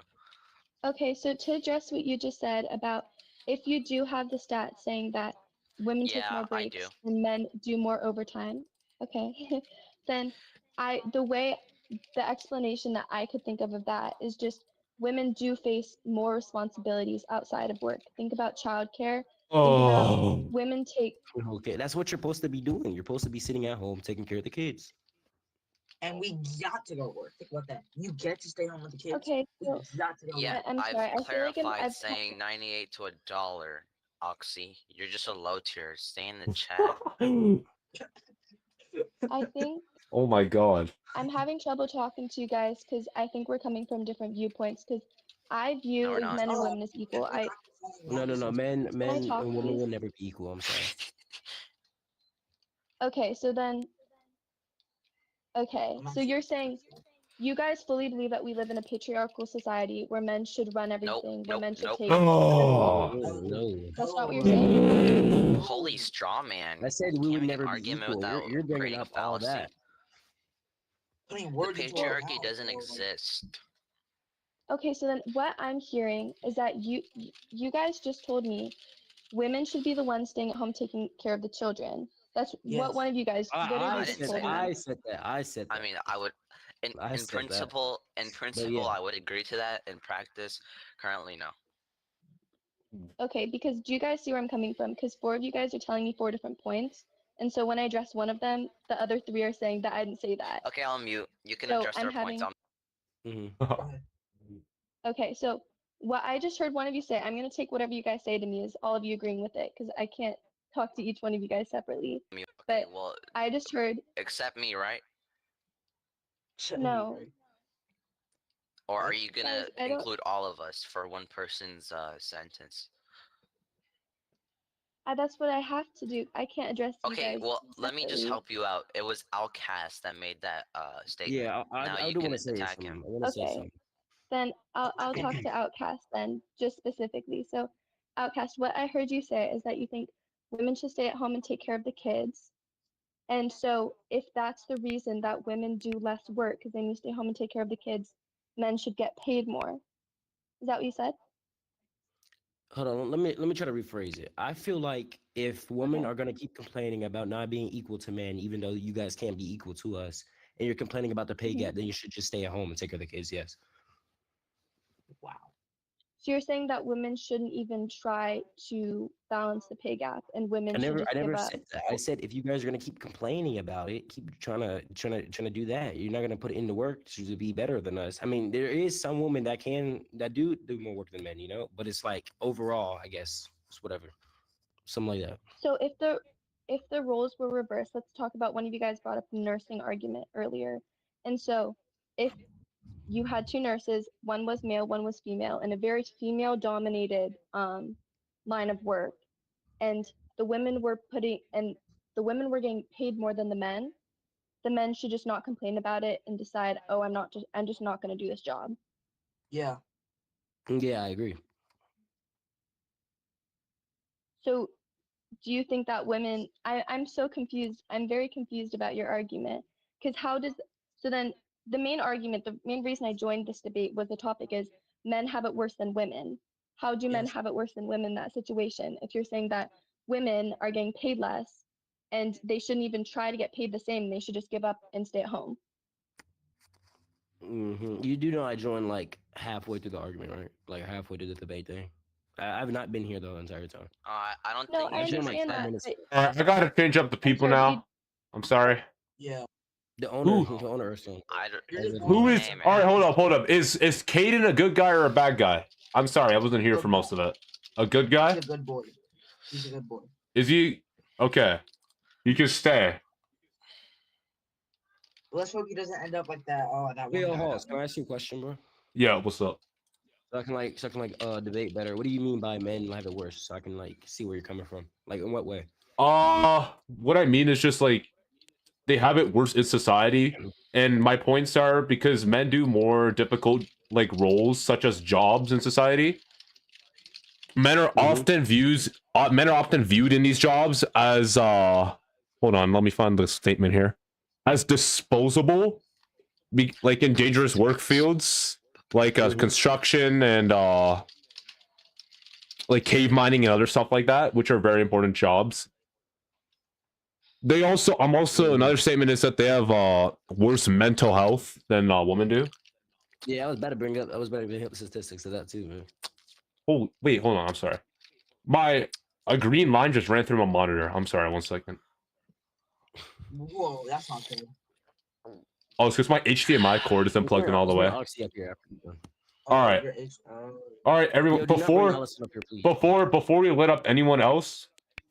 okay, so to address what you just said about if you do have the stats saying that women take Yeah, more I do. breaks and men do more overtime, okay, then the explanation that I could think of that is just women do face more responsibilities outside of work. Think about childcare. Think about women take. Okay, that's what you're supposed to be doing. You're supposed to be sitting at home taking care of the kids. And we got to go work. Think about that. You get to stay home with the kids. Okay, so we got to go Yeah, work. I'm I've sorry. I feel like clarified saying 98 to $1. Oxy, you're just a low tier. Stay in the chat. I think Oh my god. I'm having trouble talking to you guys because I think we're coming from different viewpoints. Because I view No, we're not. men and women as equal. No. Men Can I talk, and women please? will never be equal. I'm sorry. Okay, so then. Okay, so you're saying you guys fully believe that we live in a patriarchal society where men should run everything, where men should take. No. That's not what you're saying? Holy straw man. I said we would never be equal. Without You're bringing creating up a all fallacy. that. The patriarchy doesn't exist. Okay, so then what I'm hearing is that you guys just told me women should be the ones staying at home taking care of the children. That's what one of you guys literally I just said told that. me. I said that. I mean, I would, in said principle, yeah. I would agree to that. In practice, currently, no. Okay, because do you guys see where I'm coming from? Because 4 of you guys are telling me 4 different points, and so when I address one of them, the other 3 are saying that I didn't say that. Okay, I'll mute. You can So address I'm their points. Okay, so what I just heard one of you say, I'm gonna take whatever you guys say to me as all of you agreeing with it, because I can't talk to each one of you guys separately. Okay, But well, I just heard accept me, right? no. Or are you gonna Guys, I don't. include all of us for one person's sentence? That's what I have to do. I can't address you Okay, guys well, let me just separately. help you out. It was Outcast that made that statement. Yeah, Now I you do can want to say attack something. him. I want to say Okay, something. then I'll talk to Outcast then, just specifically. So, Outcast, what I heard you say is that you think women should stay at home and take care of the kids. And so, if that's the reason that women do less work because they need to stay home and take care of the kids, men should get paid more. Is that what you said? Hold on, let me try to rephrase it. I feel like if women are gonna keep complaining about not being equal to men, even though you guys can't be equal to us, and you're complaining about the pay gap, then you should just stay at home and take care of the kids. Yes. So you're saying that women shouldn't even try to balance the pay gap, and women should just I give never up. said that. I said if you guys are gonna keep complaining about it, keep trying to do that. You're not gonna put in the work to be better than us. I mean, there is some women that do more work than men, you know. But it's like overall, I guess it's whatever, something like that. So if the roles were reversed, let's talk about one of you guys brought up the nursing argument earlier. And so if you had two nurses, one was male, one was female, in a very female dominated line of work, and the women were getting paid more than the men should just not complain about it and decide, oh, I'm just not going to do this job. Yeah. Yeah, I agree. So do you think that women, I'm so confused. I'm very confused about your argument. Because so then the main argument, the main reason I joined this debate was the topic is men have it worse than women. How do men have it worse than women in that situation? If you're saying that women are getting paid less and they shouldn't even try to get paid the same, they should just give up and stay at home. You do know I joined like halfway through the argument, right? Like halfway through the debate thing. I've not been here the entire time. I don't No, think I you should understand make that. that. But All right, I gotta change up the people now. I'm sorry. Yeah. The owner, Who? the owner or something. Who is? Hey, man. All right, hold up. Is Caden a good guy or a bad guy? I'm sorry, I wasn't here for most of it. A good guy? He's a good boy. He's a good boy. Is he? Okay, you can stay. Let's hope he doesn't end up like that. Oh, that one Yo, guy. Halls, can I ask you a question, bro? Yeah, what's up? So I can debate better. What do you mean by men have it worse? So I can like see where you're coming from. Like in what way? What I mean is just like they have it worse in society, and my points are because men do more difficult like roles such as jobs in society. Men are often viewed in these jobs as hold on, let me find the statement here, as disposable, like in dangerous work fields like construction and like cave mining and other stuff like that, which are very important jobs. Another statement is that they have worse mental health than women do. Yeah, I was about to bring up the statistics of that too, man. Oh wait, hold on, I'm sorry. A green line just ran through my monitor. I'm sorry, 1 second. Whoa, that's not good. Oh, it's because my HDMI cord isn't plugged in all the way. All right, everyone. Yo, do not bring Allison up here, please. Before we let up anyone else,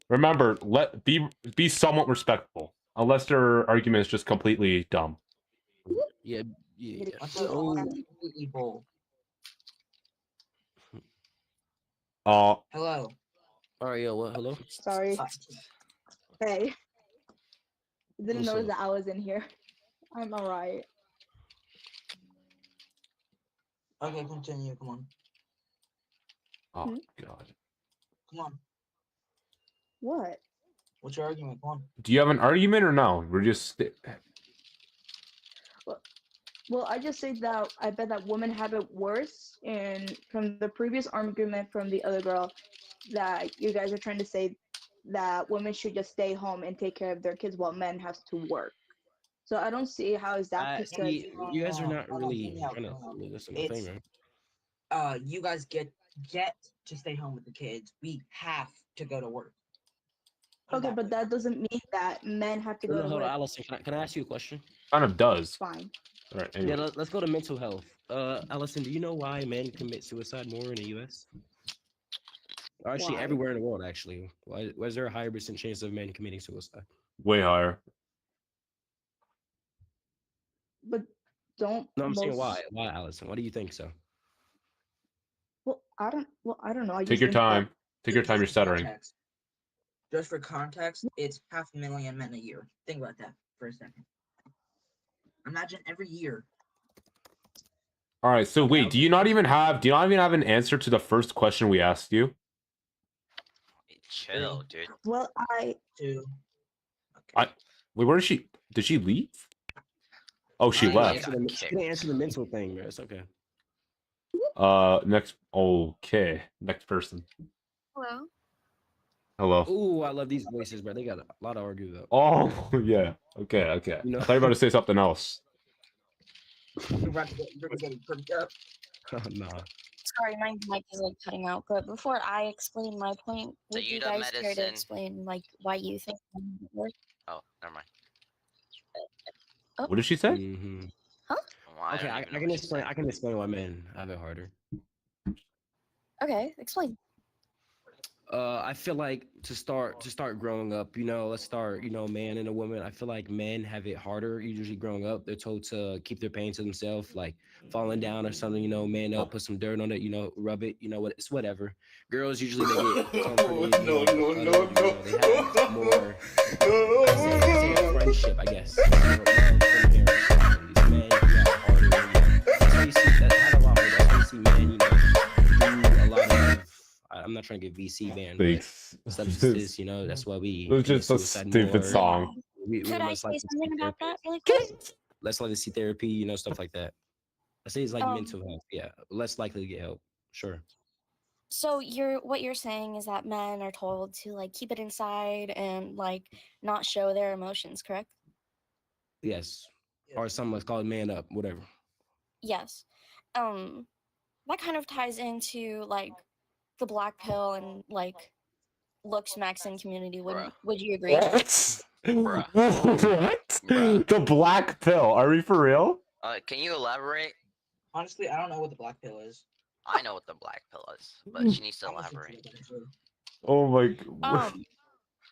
remember, be somewhat respectful, unless their argument is just completely dumb. Yeah. Hello. All right, yo, what? Hello. Sorry. Hey. Didn't What's notice up? that I was in here. I'm alright. Okay, continue. Come on. Oh God. Come on. What? What's your argument? Come on. Do you have an argument or no? We're just. Well, I just say that I bet that women have it worse, and from the previous argument from the other girl, that you guys are trying to say that women should just stay home and take care of their kids while men have to work. So I don't see how is that because You guys are not really trying to listen to the thing, man. You guys get to stay home with the kids. We have to go to work. Okay, but that doesn't mean that men have to go to Hold work. on, Allison, can I ask you a question? Kind of does. Fine. All right. Yeah, Anyway. let's go to mental health. Allison, do you know why men commit suicide more in the U.S.? Or actually, Why? everywhere in the world, actually. Why is there a higher percent chance of men committing suicide? Way higher. But don't. No, I'm saying most, why? Why, Allison? Why do you think so? Well, I don't know. I Take just your think that time. Take your time. You're Just for stuttering. context, just for context, it's 500,000 men a year. Think about that for a second. Imagine every year. All right. So Okay, wait, do you not even have an answer to the first question we asked you? Chill, dude. Well, Two. Wait, where did she? Did she leave? Oh, she She didn't left. answer she didn't answer the mental thing, bro. It's okay. Next. Okay. Next person. Hello. Hello. Ooh, I love these voices, bro. They got a lot to argue about. Oh, yeah. Okay. Okay. You know- I thought you were about to say something else. You're about to get perked up. Nah. Sorry, my mic is like cutting out. But before I explain my point, So would you you the guys care to medicine. explain like why you think it works? Oh, never mind. What did she say? Mm-hmm. Huh? Well, I Okay, don't I even know can what she explain. said. I can explain why men have it harder. Okay, explain. I feel like to start growing up, let's start, man and a woman. I feel like men have it harder. Usually growing up, they're told to keep their pain to themselves, like falling down or something, man up, put some dirt on it, rub it, what it's whatever. Girls usually they get comforted, No, cuddled, no, they have more, I'd say a friendship, I guess. More love from parents. Men, harder. That's why you see that had a lot harder. That's why you see men, do a lot of. I'm not trying to get VC banned, Thanks. but substances, that's why we It was commit just a suicide stupid more. song. We're Could I less say likely to something seek about therapy. that really quick? Less likely to see therapy, stuff like that. I say it's like Um, mental health. Yeah, less likely to get help. Sure. So what you're saying is that men are told to like keep it inside and like not show their emotions, correct? Yes. Or something called man up, whatever. Yes. That kind of ties into like the black pill and like looks maxing community. Would you agree? What? Bruh. What? Bruh. The black pill. Are we for real? Can you elaborate? Honestly, I don't know what the black pill is. I know what the black pill is, but she needs to elaborate. Oh my.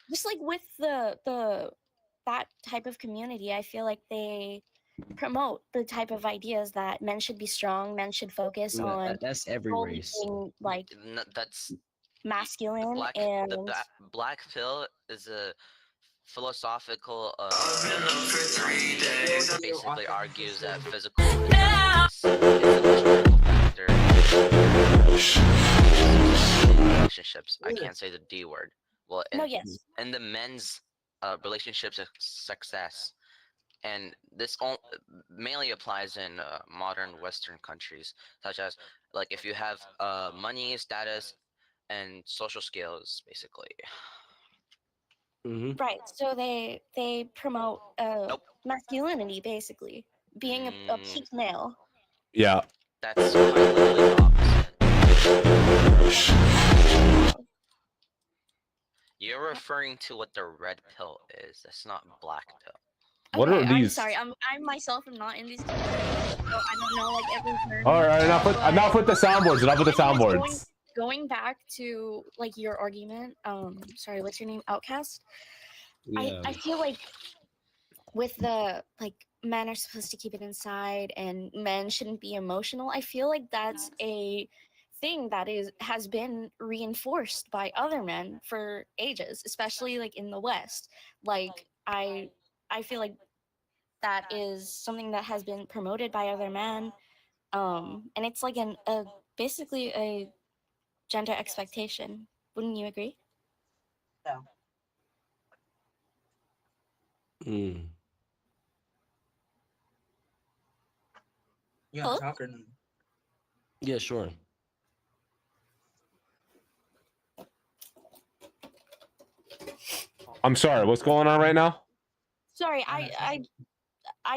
Just like with the that type of community, I feel like they promote the type of ideas that men should be strong, men should focus Yeah, on that's every only race. being like That's masculine and black pill is a philosophical basically argues that physical is a determinable factor in relationships. I can't say the D word. Well, in the men's relationships success, and this mainly applies in modern Western countries, such as like if you have money, status, and social skills, basically. right. So they promote masculinity, basically being a peak male. Yeah. That's quite literally the opposite. You're referring to what the red pill is. That's not black pill. What are I'm these? sorry. I myself am not in these communities, so I don't know like every term. All right, enough with the soundboards. Enough with the soundboards. Going back to like your argument, sorry, what's your name? Outcast. Yeah. I feel like with the like men are supposed to keep it inside and men shouldn't be emotional. I feel like that's a thing that has been reinforced by other men for ages, especially like in the West. Like I feel like that is something that has been promoted by other men. And it's like basically a gender expectation. Wouldn't you agree? No. Mm. You want to talk or no? Yeah, sure. I'm sorry. What's going on right now? Sorry, I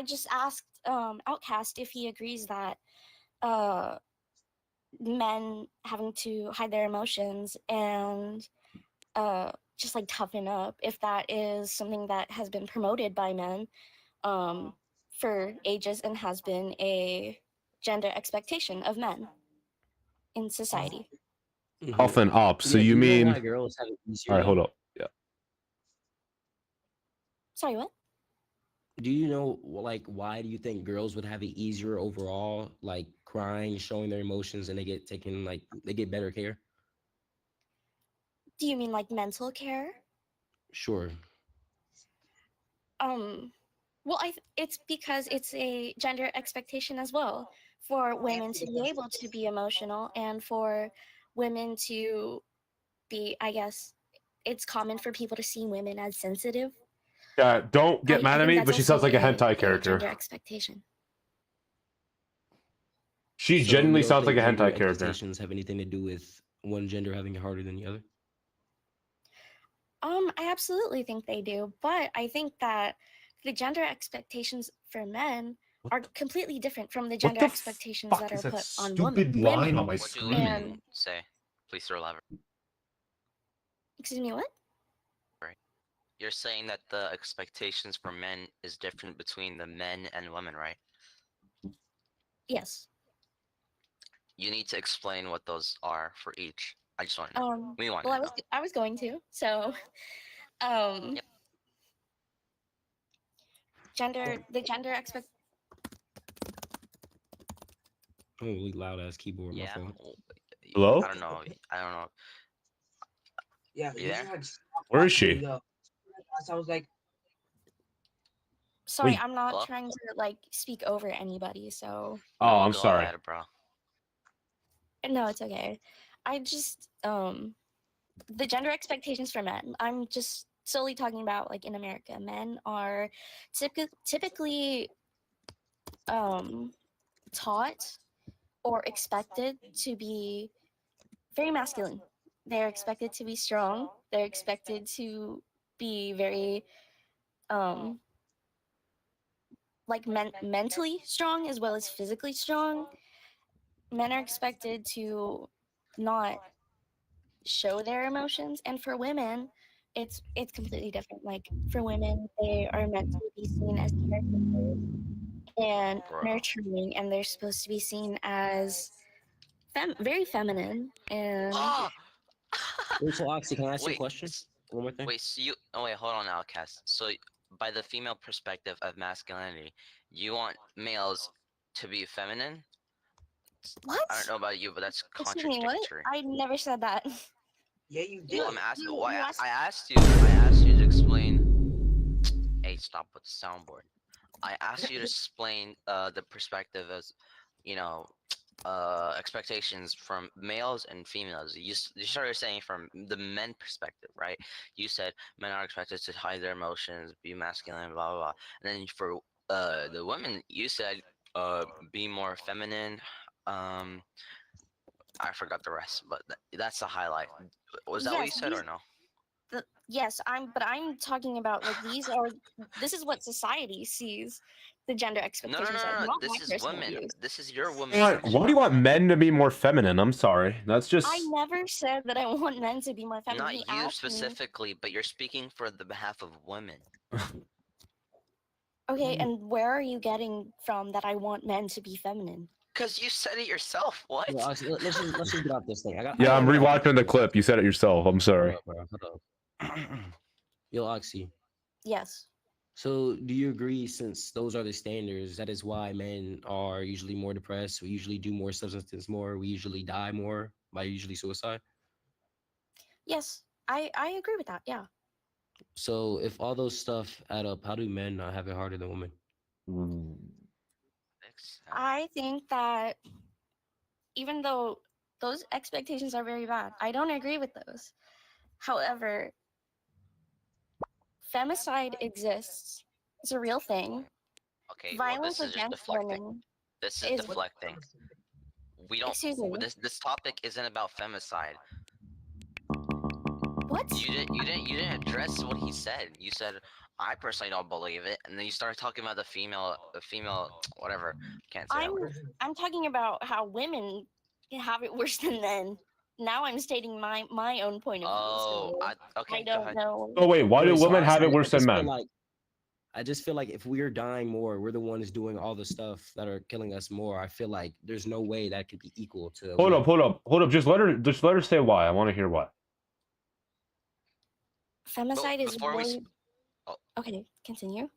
just asked Outcast if he agrees that men having to hide their emotions and just like toughen up, if that is something that has been promoted by men for ages and has been a gender expectation of men in society. Toughen up. So Yeah, you do know mean? why girls have it easier, All right, though? hold up. Yeah. Sorry, what? Do you know like why do you think girls would have it easier overall, like crying, showing their emotions, and they get taken like they get better care? Do you mean like mental care? Sure. Well, it's because it's a gender expectation as well for women to be able to be emotional and for women to be, I guess, it's common for people to see women as sensitive. Yeah, don't get mad I at think me, that's but she sounds also like a hentai a character. gender expectation. She So you genuinely don't sounds like think a gender hentai character. expectations have anything to do with one gender having it harder than the other? I absolutely think they do, but I think that the gender expectations for men are completely different from the gender expectations that are put on women. What do women And say? Please elaborate. excuse me, what? Right. You're saying that the expectations for men is different between the men and women, right? Yes. You need to explain what those are for each. I just want to know. We want Well, to know. I was going to. So, um, the gender expect. Oh, really loud ass keyboard. Yeah. My fault. Hello? I don't know. I don't know. Yeah, You there? Where is she? I was like, Sorry, Wait. I'm not Hello? trying to like speak over anybody. So. Oh, No, I'm go sorry. ahead, bro. No, it's okay. I just the gender expectations for men. I'm just solely talking about like in America. Men are typically taught or expected to be very masculine. They're expected to be strong. They're expected to be very like mentally strong as well as physically strong. Men are expected to not show their emotions, and for women it's completely different. Like for women, they are meant to be seen as caretakers and Bro. nurturing, and they're supposed to be seen as very feminine and Wait, so Oxy, can I ask you a Wait. question? One more thing. Wait. So you? Oh wait. Hold on, Outcast. So by the female perspective of masculinity, you want males to be feminine? What? I don't know about you, but that's Excuse me, what? contradictory. I never said that. Yeah, you Well, I'm asking. you- Well, you asked- I asked you. I asked you to explain. Hey, stop with the soundboard. I asked you to explain the perspective as, you know, expectations from males and females. You started saying from the men perspective, right? You said men are expected to hide their emotions, be masculine, blah blah blah. And then for the women, you said be more feminine. I forgot the rest, but that's the highlight. Was that what you Yes, said or no? yes, but I'm talking about like this is what society sees the gender No, no, expectations as, no, no. not my This is personal women. views. This is your woman Why section. do you want men to be more feminine? I'm sorry. That's just. I never said that I want men to be more feminine. Not He you asked me. specifically, but you're speaking for the behalf of women. Okay, and where are you getting from that I want men to be feminine? Because you said it yourself. What? Yo, Oxy, let's just get off this thing. Yeah, I'm I got rewatching the clip. You said it yourself. I'm sorry. Hold up. Yo, Oxy. Yes. So, do you agree, since those are the standards, that is why men are usually more depressed, we usually do more substance more, we usually die more by usually suicide? Yes, I agree with that. Yeah. So, if all those stuff add up, how do men not have it harder than women? I think that even though those expectations are very bad, I don't agree with those. However, femicide exists. It's a real thing. Okay, well, Violence this is just against deflecting. women This is is. deflecting. We don't. Excuse me. This topic isn't about femicide. What? You didn't address what he said. You said I personally don't believe it, and then you started talking about the female, whatever. Can't say that word. I'm talking about how women have it worse than men. Now I'm stating my own point of view. Oh, So okay. I Go don't ahead. know. Oh wait, why do So women have Oxy, it worse than men? I just feel like if we're dying more, we're the ones doing all the stuff that are killing us more. I feel like there's no way that could be equal to. Hold up. Just let her say why. I want to hear why. Femicide is before we way. Okay, continue.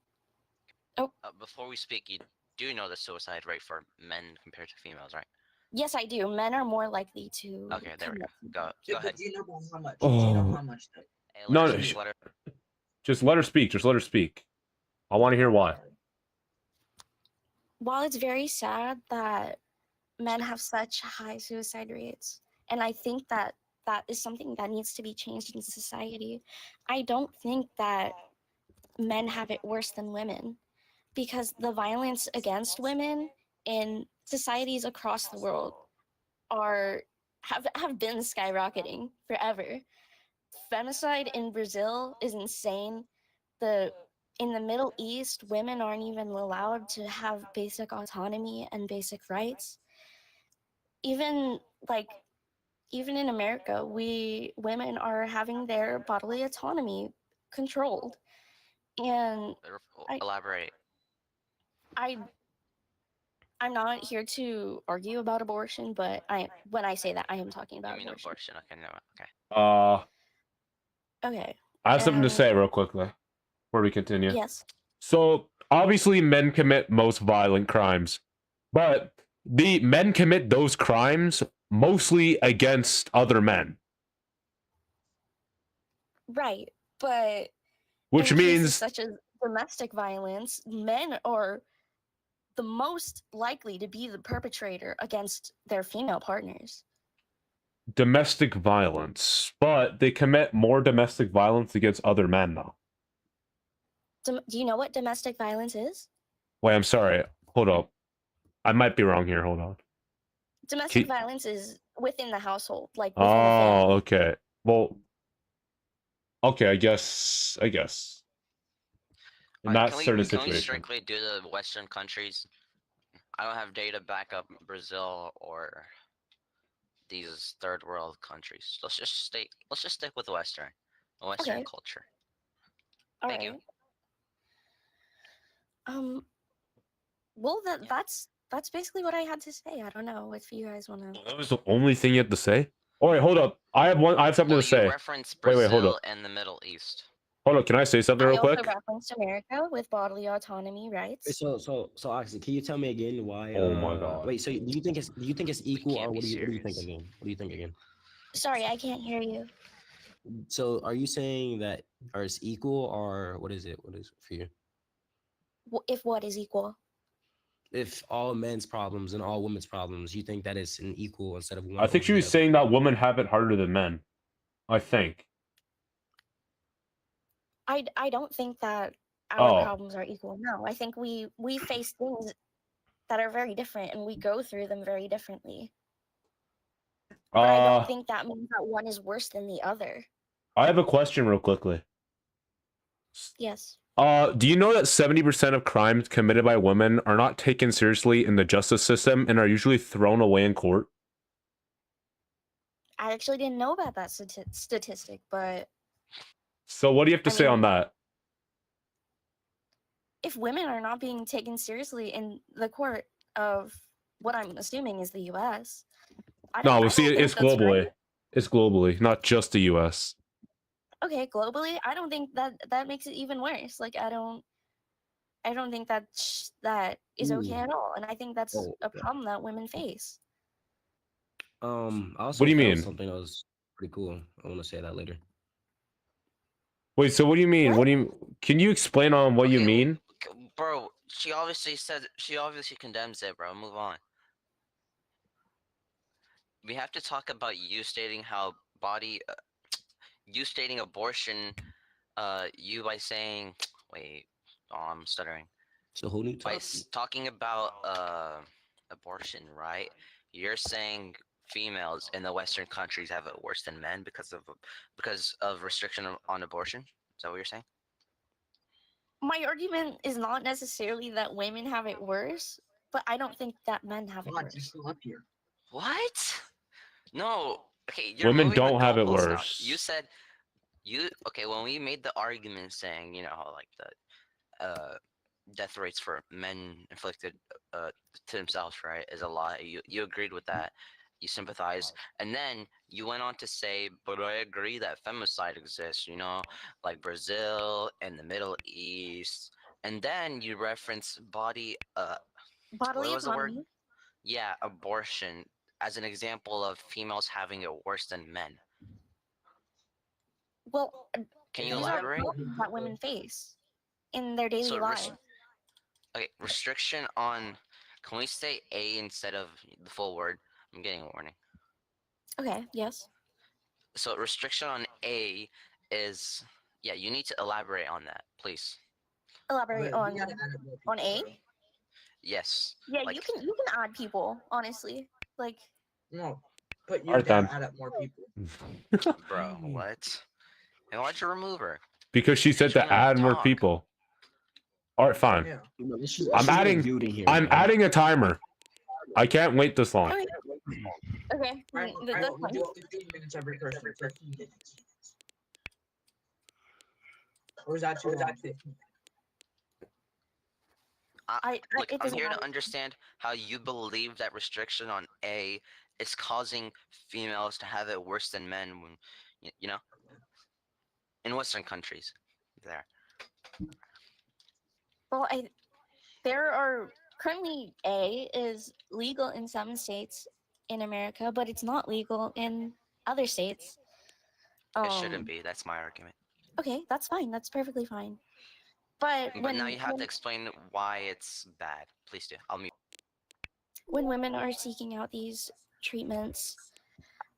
Oh, Before we speak, you do know the suicide rate for men compared to females, right? yes, I do. Men are more likely to Okay, there we commit. go. Yeah, Go but ahead. do you know about how much? Do you know Oh how much though? Hey, let no, her no, speak. Let her. just let her speak. Just let her speak. I want to hear why. While it's very sad that men have such high suicide rates, and I think that that is something that needs to be changed in society, I don't think that men have it worse than women, because the violence against women in societies across the world are have been skyrocketing forever. Femicide in Brazil is insane. The In the Middle East, women aren't even allowed to have basic autonomy and basic rights. Even like even in America, we women are having their bodily autonomy controlled. And I Elaborate. I I'm not here to argue about abortion, but when I say that, I am talking You about mean abortion. abortion? Okay, no. Okay. Okay. I have something to And say real quickly before we continue. yes. So obviously, men commit most violent crimes, but the men commit those crimes mostly against other men, Right. But which in cases means such as domestic violence, men are the most likely to be the perpetrator against their female partners. domestic violence, but they commit more domestic violence against other men, though. Do you know what domestic violence is? Wait, I'm sorry. Hold up. I might be wrong here. Hold on. Domestic violence is within the household, like within a Oh, family. okay. Well, okay. I guess. In that Can we certain can we situation. strictly do the Western countries? I don't have data back up Brazil or these third world countries. Let's just stick with Western Okay. culture. All Thank right. you. Well, that's basically what I had to say. I don't know if you guys want to. That was the only thing you had to say. All right, hold up. I have something Well, to you say. reference Wait, hold Brazil up. and the Middle East. Hold up. Can I say something I real also quick? referenced America with bodily autonomy rights. So Oxy, can you tell me again why? Oh my god. Wait, so do you think it's equal, or what do you think again? What do you think again? Sorry, I can't hear you. So are you saying that or it's equal, or what is it? What is it for you? If what is equal? If all men's problems and all women's problems, you think that it's an equal instead of one I think over she the was other? saying that women have it harder than men. I think. I don't think that our Oh. problems are equal. No, I think we face things that are very different, and we go through them very differently. But I don't think that means that one is worse than the other. I have a question real quickly. Yes. Do you know that 70% of crimes committed by women are not taken seriously in the justice system and are usually thrown away in court? I actually didn't know about that statistic, but So what do you have to I say on mean, that? if women are not being taken seriously in the court of what I'm assuming is the U.S., I No, don't we'll see. think It's that's right. globally. It's globally, not just the U.S. Okay, globally, I don't think that makes it even worse. Like I don't think that is okay Ooh. at all, and I think that's Oh, a yeah. problem that women face. I What also do you found mean? something that was pretty cool. I want to say that later. Wait, so what do you mean? What do you? Can you explain on what you mean? Bro, she obviously condemns it, bro. Move on. We have to talk about you stating how you stating abortion, you by saying, wait, oh, I'm stuttering. So who new By topic? talking about abortion, right? You're saying females in the Western countries have it worse than men because of restriction on abortion. Is that what you're saying? My argument is not necessarily that women have it worse, but I don't think that men have it Come on, you're worse. still up here. What? No. Okay, you're Women moving the don't have it goalposts now. You worse. said okay when we made the argument saying like the death rates for men inflicted to themselves, right, is a lot. You agreed with that. You sympathize, and then you went on to say, "But I agree that femicide exists. Like Brazil and the Middle East and then you reference body. Bodily What was the word? autonomy. Yeah, abortion as an example of females having it worse than men. Well, Can you these are elaborate? problems that women face in their daily So, lives. okay, restriction on. Can we say A instead of the full word? I'm getting a warning. Okay, yes. So, restriction on A is. Yeah, you need to elaborate on that, please. Elaborate But we gotta add up more on people, A. bro. Yes. Yeah, Like, you can add people, honestly. Like No, but you Alright gotta then. add up more people. bro, what? And why'd you remove her? Because she said Trying to to add more talk. people. Alright, fine. Yeah. I'm adding a timer. I can't wait this long. okay, okay, Alright, that's we'll fine. do 15 minutes every person. 15 minutes. Or is that too long? 15. Look, it I'm doesn't here matter. to understand how you believe that restriction on A is causing females to have it worse than men when, you know, in Western countries. There. Well, there are currently A is legal in some states in America, but it's not legal in other states. It shouldn't be. That's my argument. Okay, that's fine. That's perfectly fine. But now you have to explain why it's bad. Please do. I'll mute. when women are seeking out these treatments,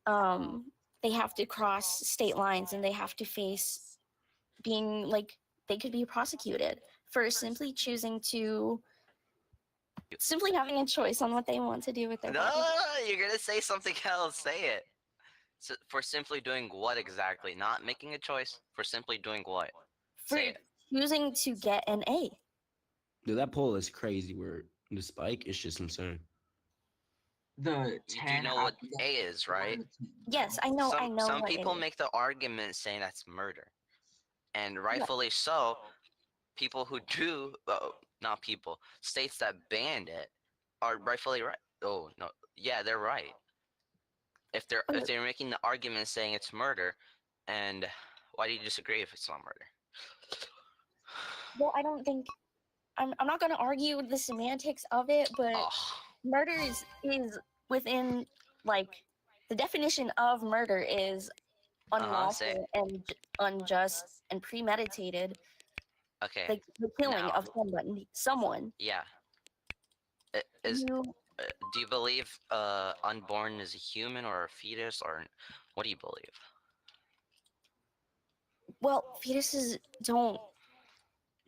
they have to cross state lines and they have to face being like they could be prosecuted for simply having a choice on what they want to do with their No, body. you're gonna say something else. Say it. So, for simply doing what exactly? Not making a choice. For simply doing what? For Say it. choosing to get an A. Dude, that poll is crazy. Where the spike is just insane. The You do know what A is, right? Yes, I know. Some what people A is. make the argument saying that's murder, and rightfully so. People who do, not people, states that banned it are rightfully right. Oh no, yeah, they're right. If they're making the argument saying it's murder, and why do you disagree if it's not murder? Well, I don't think I'm not going to argue the semantics of it, but murder is within like the definition of murder is unlawful and unjust and premeditated. Okay. Like the killing now, of someone. Yeah. Do you believe unborn is a human or a fetus, or what do you believe? Well, fetuses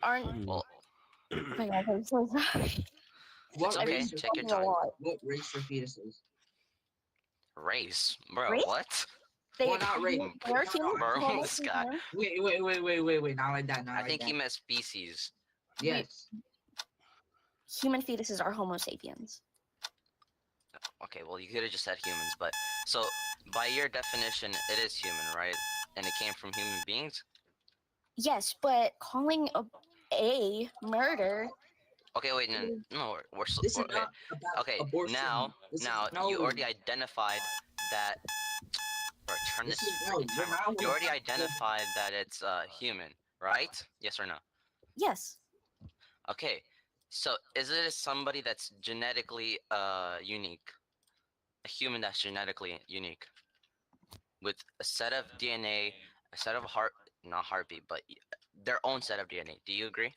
aren't. Well, oh my God, I'm so sorry. It's okay. Take your time. What race are fetuses? Race, bro. Race? What? Well, not race. They're human. Bro, this guy. Wait. Not like that. I think he meant species. Yes. Human fetuses are Homo sapiens. Okay, well, you could have just said humans, but so by your definition, it is human, right? And it came from human beings. Yes, but calling a murder. Okay, wait, no, we're so This is okay. not about Okay, abortion. now you no. already identified that. Bro, turn this freaking timer. You already identified that it's human, right? Yes or no? Yes. Okay, so is it somebody that's genetically unique? A human that's genetically unique with a set of DNA, a set of not heartbeat, but their own set of DNA. Do you agree?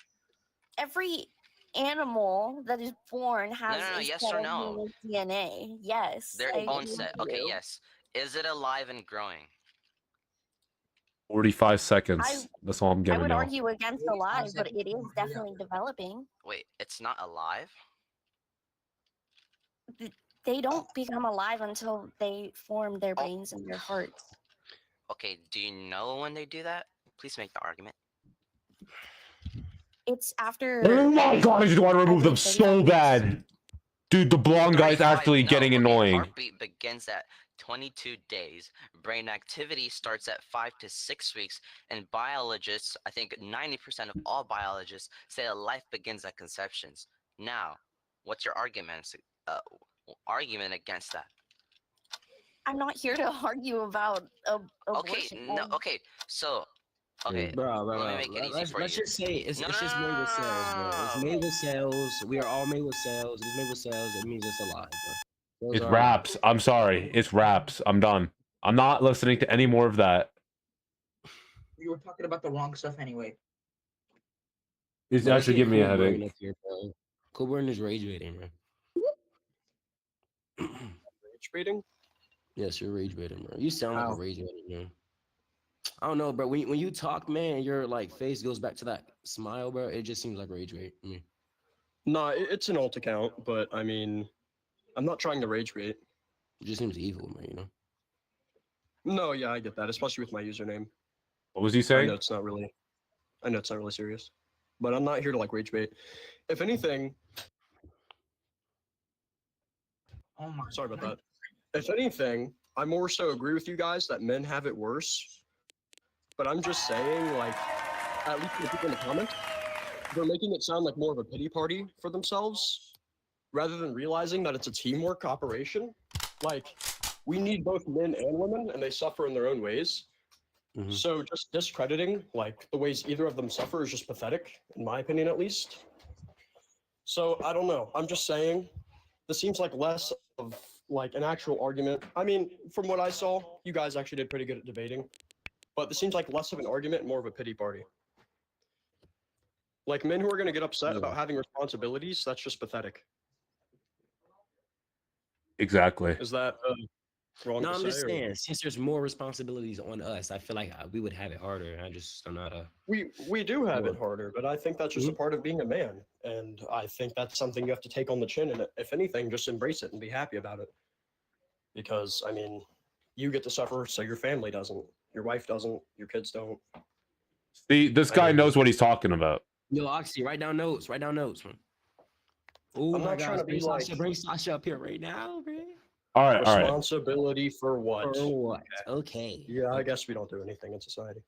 Every animal that is born has No, a yes set or of no? unique DNA. Yes. Their I own agree set. with Okay, you. yes. Is it alive and growing? 45 seconds. That's all I'm I giving would y'all. argue against alive, but it is definitely developing. Wait, it's not alive? They don't become alive until they form their brains and their hearts. Okay, do you know when they do that? Please make the argument. It's after. Oh my god, I just want to remove them so bad. Dude, the blonde guy's 35 actually getting annoying. Heartbeat begins at 22 days. Brain activity starts at 5 to 6 weeks. And biologists, I think 90% of all biologists, say that life begins at conceptions. Now, what's your argument against that? I'm not here to argue about abortion. Okay, no, okay. So, Okay, Bro, let me make it easy for let's you. just say it's No, it's just made with sales, bro. It's made with sales. We are all made with sales. It's made with sales. It means it's a lie, bro. Those It's are raps. I'm sorry. It's raps. I'm done. I'm not listening to any more of that. You were talking about the wrong stuff anyway. It's Bro, let's actually get giving me a Cool Brain headache. up here, bro. Cool Brain is rage baiting, bro. Rage baiting? Yes, you're rage baiting, bro. You sound like a How? rage baiting, man. I don't know, bro. When you talk, man, your like face goes back to that smile, bro. It just seems like rage bait. I mean, No, it's an alt account, but I mean, I'm not trying to rage bait. it just seems evil, man. You know. No, yeah, I get that, especially with my username. What was he I saying? know it's not really serious, but I'm not here to like rage bait. If anything, Oh my. sorry about that. If anything, I more so agree with you guys that men have it worse. But I'm just saying, like, at least the people in the comments, they're making it sound like more of a pity party for themselves, rather than realizing that it's a teamwork operation. Like, we need both men and women, and they suffer in their own ways. So just discrediting like the ways either of them suffer is just pathetic, in my opinion at least. So I don't know. I'm just saying this seems like less of like an actual argument. I mean, from what I saw, you guys actually did pretty good at debating. But this seems like less of an argument, more of a pity party. Like men who are gonna get upset about having responsibilities, that's just pathetic. Exactly. Is that wrong No, to I'm say? just or- saying, since there's more responsibilities on us, I feel like we would have it harder. I'm not a. We do have it harder, but I think that's just Mm-hmm. a part of being a man, and I think that's something you have to take on the chin, and if anything, just embrace it and be happy about it. Because I mean, you get to suffer, so your family doesn't, your wife doesn't, your kids don't. See, this guy knows what he's talking about. Yo, Oxy, write down notes. Write down notes, man. Oh I'm my not trying gosh, to be like bring Sasha up here right now, man. All right, all right. responsibility for what? For what? Okay. Yeah, I guess we don't do anything in society.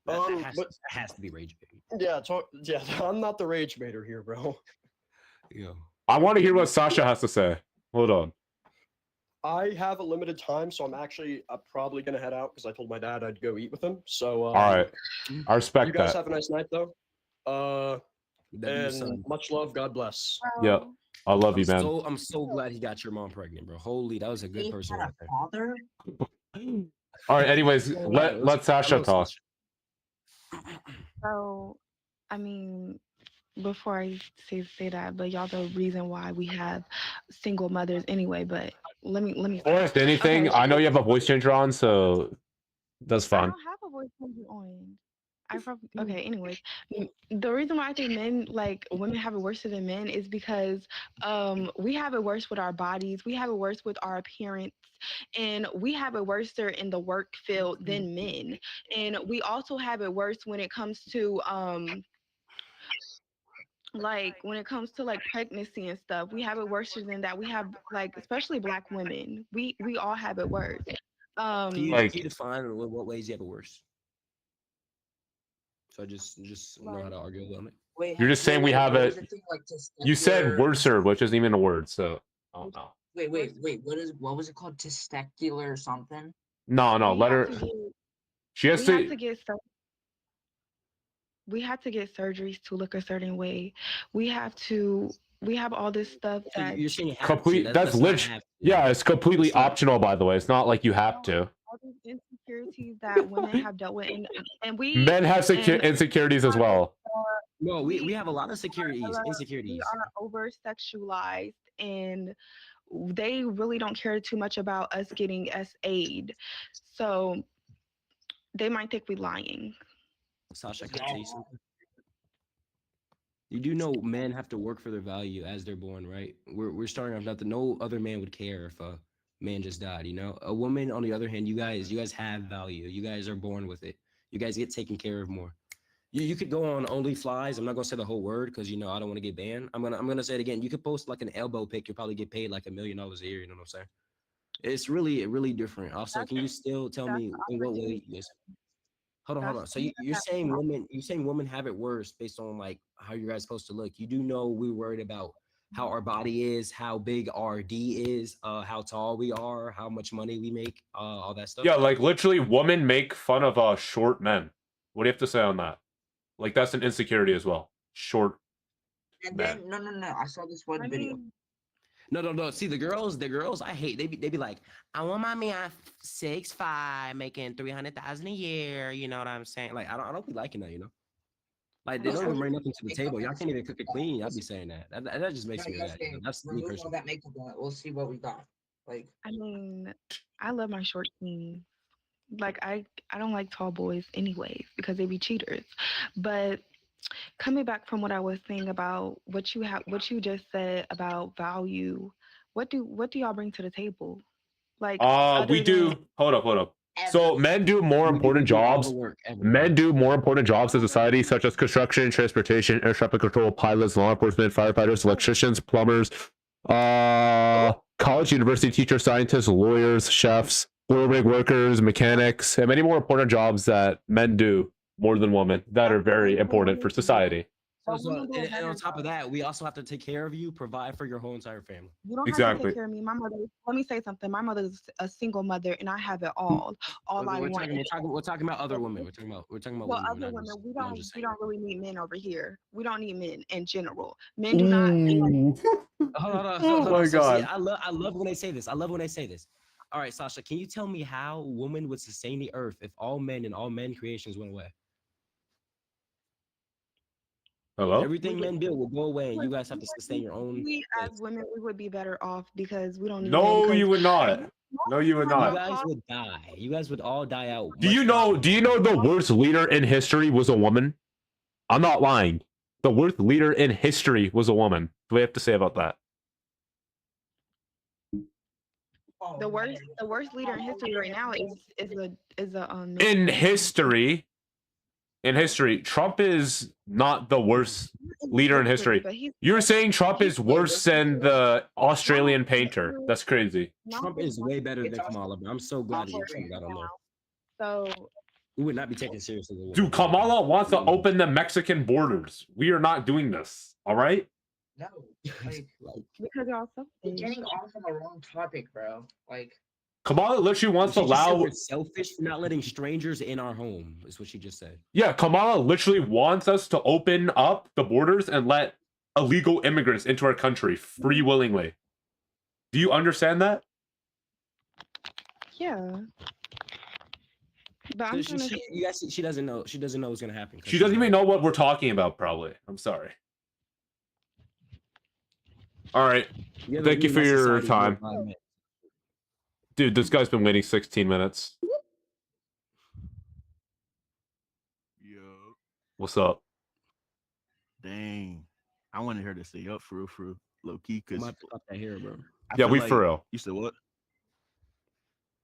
That But has to be rage bait. yeah, yeah, I'm not the rage baiter here, bro. Yo. I want to hear what Sasha has to say. Hold on. I have a limited time, so I'm actually probably gonna head out because I told my dad I'd go eat with him. So All right. I respect you guys that. have a nice night though. And son. much love. God bless. Yep. I love you, man. I'm so glad he got your mom pregnant, bro. Holy, that was a good person right there. Father? All right. Anyways, let Sasha talk. So, I mean, before I say that, but y'all the reason why we have single mothers anyway. But let me. Or if anything, Okay. I know you have a voice changer on, so that's I fine. don't have a voice changer on. Okay. Anyways, the reason why I think women have it worse than men is because we have it worse with our bodies, we have it worse with our appearance, and we have it worse in the work field than men, and we also have it worse when it comes to pregnancy and stuff. We have it worse than that. We have especially Black women. We all have it worse. Can you define what ways you have it worse? So I just know how to argue about it. Wait, You're just saying we have what it. is the thing, like, You said testicular- worser, which isn't even a word, so I don't know. Wait. What was it called? Testicular something? No, let her. She has we have to. to get we have to get surgeries to look a certain way. We have all this stuff that You're saying Complete. That's lit. Yeah, it's completely optional. By the way, it's not like you have to. all these insecurities that women have dealt with, and we Men have and insecurities as well. No, we have a lot of insecurities. we are over sexualized, and they really don't care too much about us getting us aid, so they might think we lying. Sasha, can I tell you something? You do know men have to work for their value as they're born, right? We're starting off nothing. No other man would care if a man just died. You know, a woman on the other hand, you guys have value. You guys are born with it. You guys get taken care of more. You could go on OnlyFlies. I'm not gonna say the whole word because I don't want to get banned. I'm gonna say it again. You could post like an elbow pic. You'll probably get paid like $1 million a year. You know what I'm saying? It's really different. Also, can you still tell me in what way? Yes. Hold on. So you're saying women have it worse based on like how you guys supposed to look. You do know we're worried about how our body is, how big our D is, how tall we are, how much money we make, all that stuff. Yeah, like literally, women make fun of short men. What do you have to say on that? Like, that's an insecurity as well. Short And man. then no, I saw this one video. No. See, the girls, I hate. They be like, I want my man 6'5", making 300,000 a year. You know what I'm saying? Like, I don't be liking that. You know, like they don't even bring nothing to the table. Y'all can't even cook it clean. Y'all be saying that. That just makes me mad. You know? That's me Remove all personally. that makeup on it. We'll see what we got. Like, I mean, I love my short queens. Like I don't like tall boys anyways because they be cheaters. But coming back from what I was saying about what you just said about value, what do y'all bring to the table? Like We other do. than Hold up. So men do more important do all the jobs. work, Men do more important jobs in society, such as construction, transportation, air traffic control, pilots, law enforcement, firefighters, electricians, plumbers, college, university teachers, scientists, lawyers, chefs, oil rig workers, mechanics, and many more important jobs that men do more than women that are very important for society. And on top of that, we also have to take care of you, provide for your whole entire family. you don't have to Exactly. take care of me. My mother, let me say something. My mother's a single mother and I have it all. All I We're want talking about other women. We're talking about well, women. other women, we don't really need men over here. We don't need men in general. Men Mm. do not. Hold on. Oh my See, God. I love when they say this. All right, Sasha, can you tell me how women would sustain the earth if all men and all men creations went away? Hello? Everything men build will go away, and you guys have to sustain your own. We as women, we would be better off because we don't need No, men. you would not. No, you would You not. guys would die. You guys would all die out. Do you know the worst leader in history was a woman? I'm not lying. The worst leader in history was a woman. What do we have to say about that? The worst leader in history right now is a In history, Trump is not the worst leader in history. You're saying Trump is worse than the Australian painter. That's crazy. Trump is way better than Kamala, but I'm so glad he got on there. So we would not be taken seriously. Dude, Kamala wants to open the Mexican borders. We are not doing this. All right? no, like, because you're all you're getting off on the wrong topic, bro. Like, Kamala literally wants to She just said allow. we're selfish for not letting strangers in our home. Is what she just said. Yeah, Kamala literally wants us to open up the borders and let illegal immigrants into our country free willingly. Do you understand that? yeah. But I'm So trying to you guys, she doesn't know. She doesn't know what's gonna happen. She doesn't even know what we're talking about, probably. I'm sorry. All right. Thank you for your time. Dude, this guy's been waiting 16 minutes. Yo. What's up? Dang. I wanted her to stay up for real, low key. Cause Might pop that hair, bro. Yeah, we for real. You said what?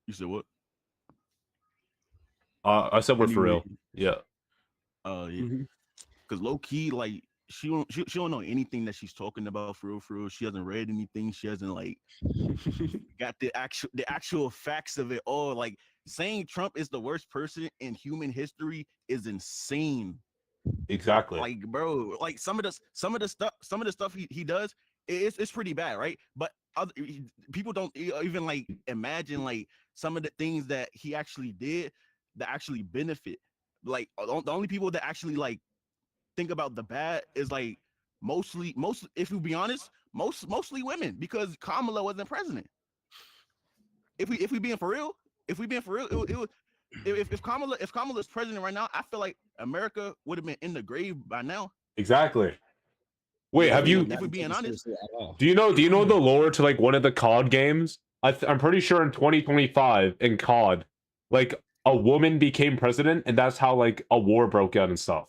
You said what? I said we're for real. Yeah. Yeah. Cause low key, like she don't know anything that she's talking about for real. She hasn't read anything. She hasn't like got the actual facts of it all. Like saying Trump is the worst person in human history is insane. Exactly. Like, bro, like some of the stuff he does, it's pretty bad, right? But people don't even like imagine like some of the things that he actually did that actually benefit. Like the only people that actually like think about the bad is like mostly if you be honest, mostly women, because Kamala wasn't president. If we being for real, it would if Kamala's president right now, I feel like America would have been in the grave by now. Exactly. Wait, have you? If we're being honest, Do you know the lore to like one of the COD games? I'm pretty sure in 2025 in COD, like a woman became president, and that's how like a war broke out and stuff.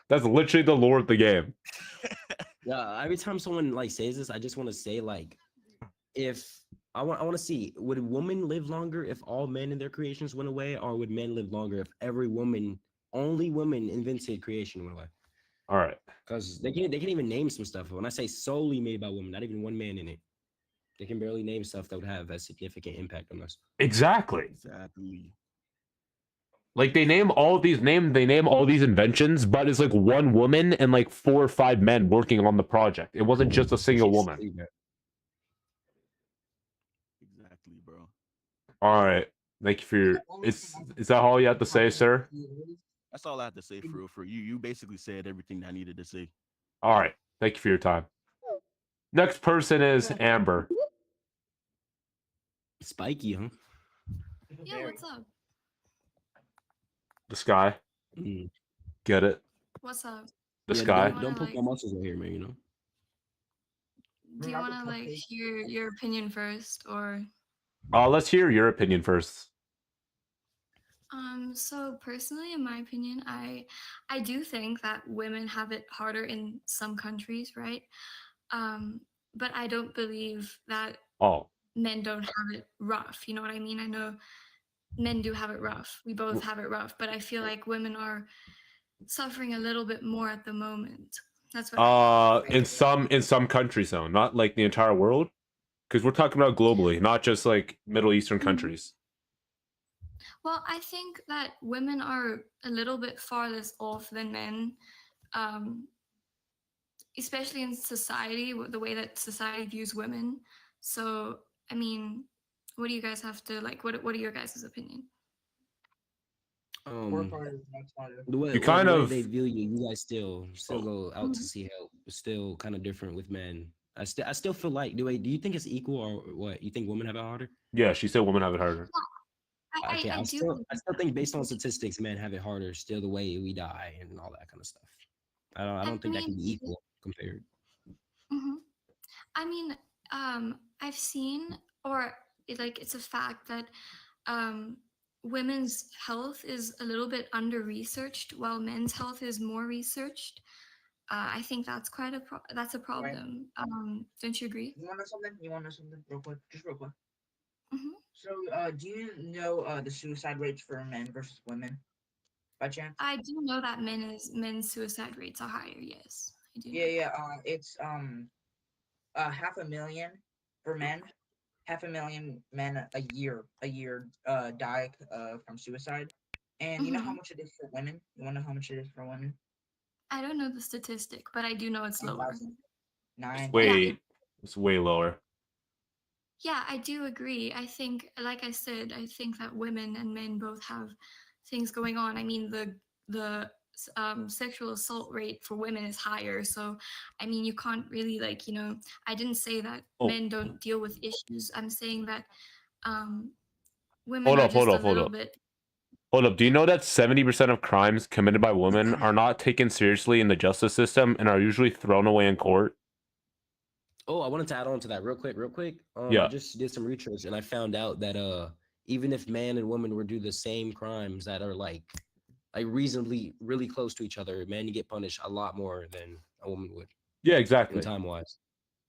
That's literally the lore of the game. Yeah. Every time someone like says this, I just want to say like, if I want to see, would women live longer if all men in their creations went away, or would men live longer if only women invented creation went away? All right. Because they can even name some stuff. When I say solely made by women, not even one man in it, they can barely name stuff that would have a significant impact on us. Exactly. Like they name all these inventions, but it's like one woman and like 4 or 5 men working on the project. It wasn't just a single woman. exactly, bro. All right. Thank you for your. Is that all you have to say, sir? That's all I have to say for real. For you, you basically said everything I needed to say. All right. Thank you for your time. Next person is Amber. Spiky, huh? Yeah, what's up? The sky. Mm. Get it? What's up? The Yeah, sky. don't poke my muscles right here, man. You know. Do you want to like hear your opinion first, or? Let's hear your opinion first. So personally, in my opinion, I do think that women have it harder in some countries, right? But I don't believe that Oh. men don't have it rough. You know what I mean? I know men do have it rough. We both have it rough, but I feel like women are suffering a little bit more at the moment. That's what In some countries though, not like the entire world, because we're talking about globally, not just like Middle Eastern countries. Well, I think that women are a little bit farthest off than men, especially in society, the way that society views women. So, I mean, what do you guys have to like? What are your guys' opinion? The way, You kind the way of- they view you, you guys still go out to see help. It's still kind of different with men. I still feel like do you think it's equal or what? You think women have it harder? Yeah, she said women have it harder. Okay, I I do. still think based on statistics, men have it harder. Still, the way we die and all that kind of stuff. I don't think that can be equal compared. Mhm. I mean, I've seen, or it's a fact that women's health is a little bit under researched, while men's health is more researched. I think that's quite that's a problem. Don't you agree? You want to know something? You want to know something real quick? Just real quick. Mhm. So, do you know the suicide rates for men versus women, by chance? I do know that men's suicide rates are higher. Yes, I do. Yeah. It's 500,000 for men. 500,000 men a year die from suicide. And you know how Mhm. much it is for women? You want to know how much it is for women? I don't know the statistic, but I do know it's lower. 9,000. It's way lower. Yeah, I do agree. I think, like I said, I think that women and men both have things going on. I mean, the sexual assault rate for women is higher. So, I mean, you can't really I didn't say that Oh. men don't deal with issues. I'm saying that women Hold are up, just hold a up, hold little up. bit. Hold up. Do you know that 70% of crimes committed by women are not taken seriously in the justice system and are usually thrown away in court? Oh, I wanted to add on to that real quick. I Yeah. just did some research and I found out that even if man and woman were do the same crimes that are like reasonably really close to each other, man, you get punished a lot more than a woman would. Yeah, exactly. In time wise.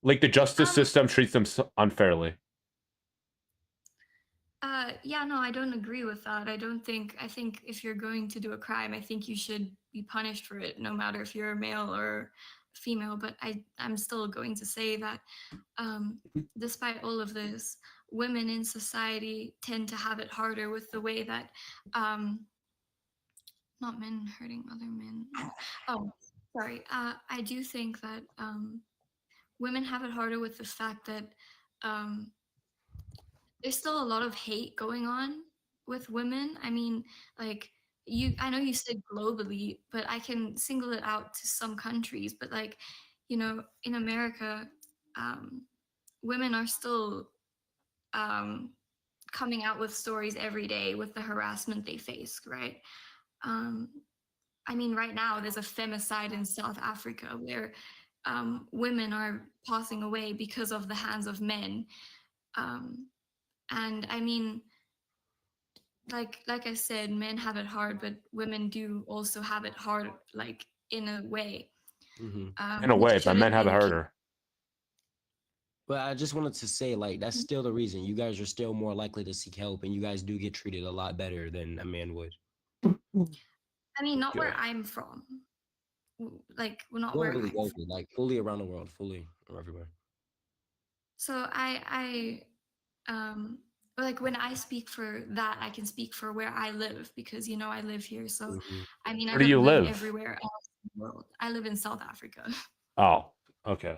Like the justice system treats them unfairly. Yeah, no, I don't agree with that. I think if you're going to do a crime, I think you should be punished for it, no matter if you're a male or female. But I'm still going to say that despite all of this, women in society tend to have it harder with the way that not men hurting other men. Oh, sorry. I do think that women have it harder with the fact that there's still a lot of hate going on with women. I mean, I know you said globally, but I can single it out to some countries. But in America, women are still coming out with stories every day with the harassment they face, right? I mean, right now there's a femicide in South Africa where women are passing away because of the hands of men. And I mean, like I said, men have it hard, but women do also have it hard, like in a way. In a way, but men have it harder. But I just wanted to say, like, that's still the reason you guys are still more likely to seek help, and you guys do get treated a lot better than a man would. I mean, not where I'm from. Like, well, not where I'm from. Globally, like fully around the world, fully or everywhere. So like when I speak for that, I can speak for where I live because I live here. So I mean, Where do you live? Everywhere else in the world. I live in South Africa. Oh, okay.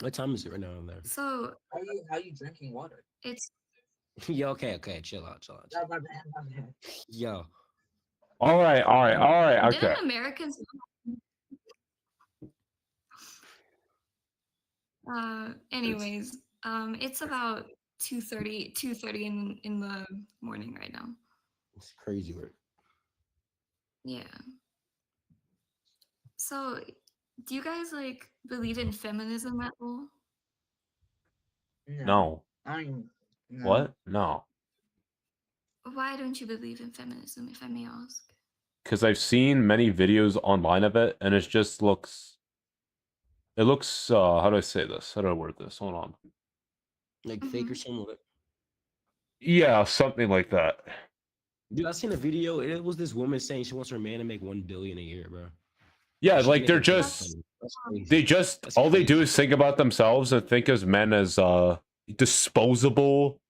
What time is it right now over there? So How you drinking water? it's Yo, okay, chill out. No, my bad, my bad. Yo, All right. Okay. didn't Americans anyways, it's about 2:30 in the morning right now. it's crazy work. Yeah. So, do you guys like believe in feminism at all? No. I don't even. No. What? No. Why don't you believe in feminism, if I may ask? Because I've seen many videos online of it, and it just looks. It looks. How do I say this? How do I word this? Hold on. Like fake or something. Yeah, something like that. Dude, I seen a video. It was this woman saying she wants her man to make $1 billion a year, bro. Yeah, She's like they're making just. That's crazy. They just That's all they crazy. do is think about themselves and think as men as disposable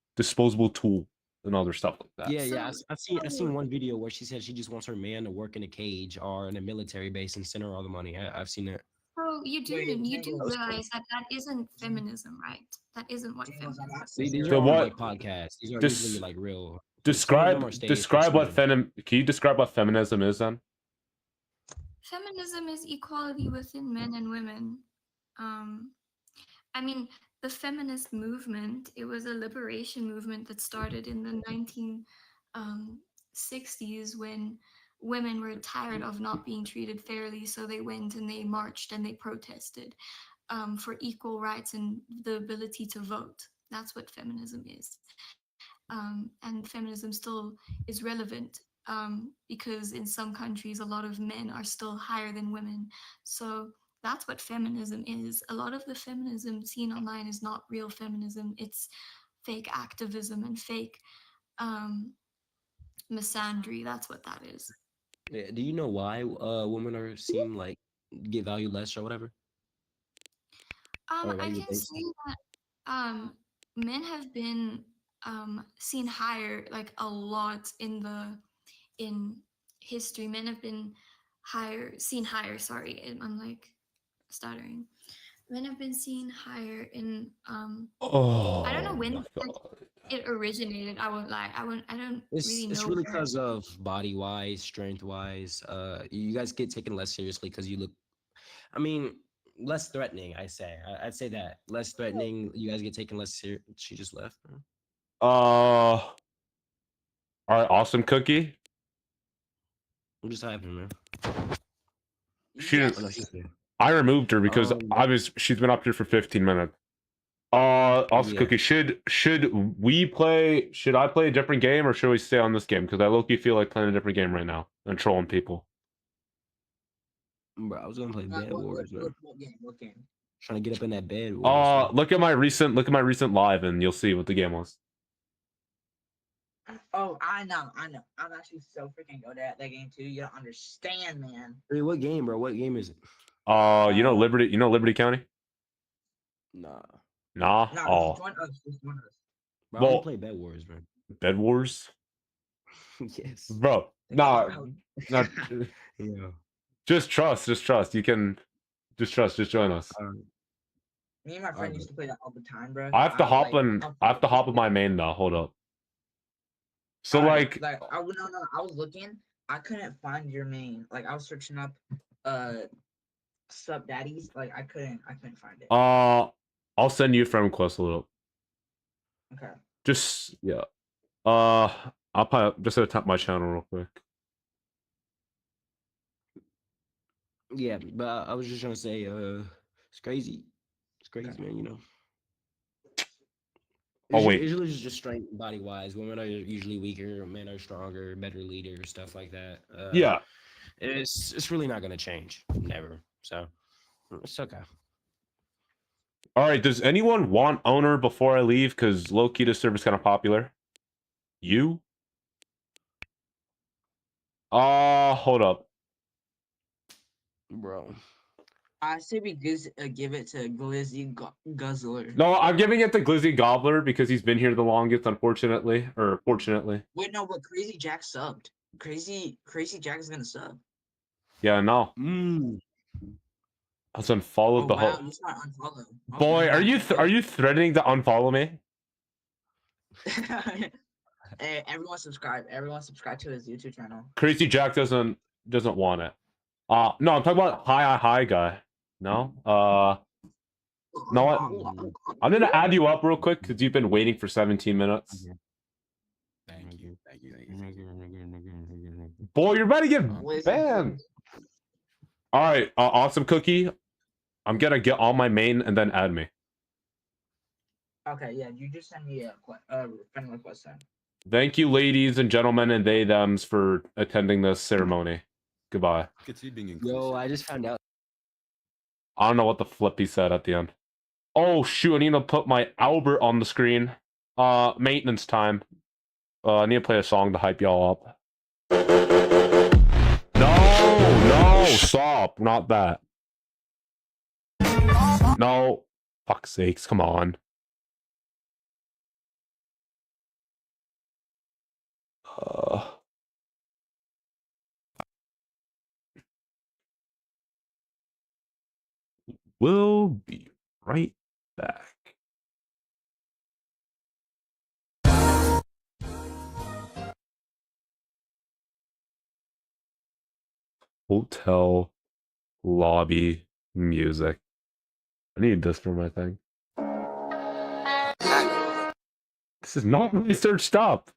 tool and other stuff like that. Yeah. I seen one video where she said she just wants her man to work in a cage or in a military base and send her all the money. I've seen that. So you do realize that that isn't feminism, right? That isn't what feminism is. These So are on what? like podcasts. These are usually like real. Describe what Can you describe what feminism is then? Feminism is equality within men and women. I mean, the feminist movement, it was a liberation movement that started in the 1960s when women were tired of not being treated fairly, so they went and they marched and they protested for equal rights and the ability to vote. That's what feminism is. And feminism still is relevant because in some countries, a lot of men are still higher than women. So that's what feminism is. A lot of the feminism seen online is not real feminism. It's fake activism and fake misandry. That's what that is. Yeah, do you know why women are seem like get valued less or whatever? Or why I you can think so? say that men have been seen higher, like a lot in history. Men have been seen higher. Sorry, I'm like stuttering. Men have been seen higher in I don't know when it originated. I won't lie. I don't really know. It's really because of body wise, strength wise. You guys get taken less seriously because you look. I mean, less threatening. I'd say that less threatening. You guys get taken less serious. She just left. Bro. All right, awesome cookie. What just happened, man? She didn't. Oh, no, she's there. I removed her because she's been up here for 15 minutes. Also, Yeah. Cookie, should I play a different game or should we stay on this game? Because I low-key feel like playing a different game right now and trolling people. Bro, I was gonna play Bed Wars, man. What game? Trying to get up in that bed. Wars, Look at my recent live and you'll see what the game was. Oh, I know. I'm actually so freaking good at that game too. You don't understand, man. Hey, what game, bro? What game is it? You know Liberty County? Nah. Nah. Oh. Just join us. Bro, I don't play Bed Wars, man. Bed Wars? Yes. Bro, nah. Yeah. Just trust. You can just join us. Me and my friend used to play that all the time, bro. I have to hop on my main now. Hold up. So I was looking. I couldn't find your main. Like I was searching up sub daddies. Like I couldn't find it. I'll send you a friend request a little. Okay. Just yeah. I'll probably just gonna tap my channel real quick. Yeah, but I was just trying to say, it's crazy. It's crazy, man. You know. Usually it's just strength body wise. Women are usually weaker. Men are stronger, better leaders, stuff like that. Yeah. It's really not gonna change. Never. So it's okay. All right. Does anyone want owner before I leave? Because low key this server's kind of popular. You? Hold up, bro. I say we give it to Glizzy Guzzler. No, I'm giving it to Glizzy Gobbler because he's been here the longest, unfortunately, or fortunately. Wait, no, but Crazy Jack subbed. Crazy Jack is gonna sub. Yeah, no. I was unfollowed Oh the wow, whole. you start unfollow. Okay, Boy, are nice. you threatening to unfollow me? Hey, everyone subscribe. Everyone subscribe to his YouTube channel. Crazy Jack doesn't want it. No, I'm talking about hi guy. No? Know what? I'm gonna add you up real quick because you've been waiting for 17 minutes. Thank you. Thank you. Boy, you're about to get Wait, banned. All right, awesome cookie. I'm gonna get on my main and then add me. Okay, yeah, you just send me a friend request then. Thank you, ladies and gentlemen and they thems for attending this ceremony. Goodbye. Yo, I just found out. I don't know what the flip he said at the end. Oh shoot, I need to put my Albert on the screen. Maintenance time. I need to play a song to hype y'all up. No, stop, not that. No, fuck's sakes, come on. We'll be right back. Hotel lobby music. I need this for my thing. This is not research. Stop.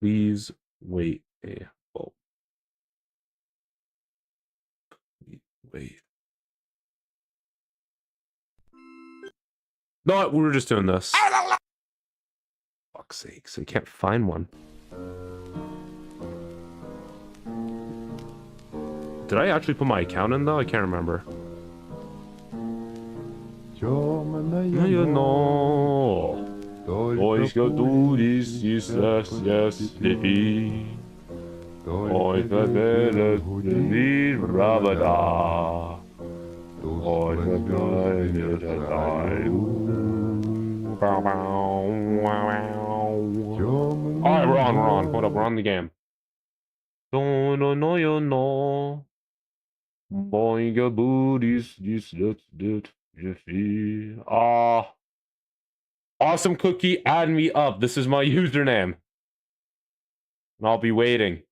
Please wait a oh. Wait. No, we were just doing this. Fuck's sakes, I can't find one. Did I actually put my account in though? I can't remember. You know. Boys go do this, yes, baby. Boys go do this, rabada. Boys go do Alright, we're on. Hold up, we're on the game. No, you know. Boy, go booties, this, Jiffy. Awesome cookie, add me up. This is my username. And I'll be waiting.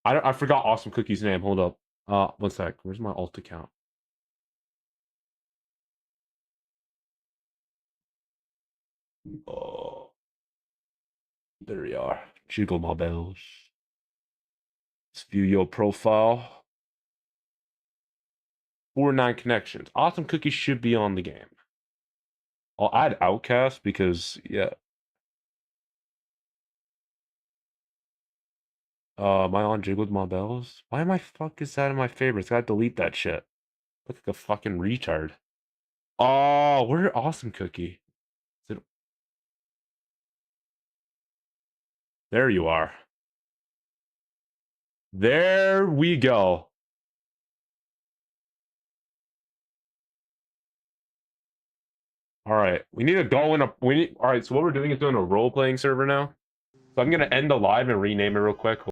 I forgot Awesome Cookie's name. Hold up. 1 sec. Where's my alt account? Oh. There we are. Jiggle my bells. Let's view your profile. 49 connections. Awesome Cookie should be on the game. I'll add Outcast because, yeah. Am I on Jiggled My Bells? Why am I fuck is that in my favorites? Gotta delete that shit. Look like a fucking retard. Oh, where Awesome Cookie? Is it... There you are. There we go. All right, we need to go in a. All right, so what we're doing is doing a role-playing server now. So I'm gonna end the live and rename it real quick.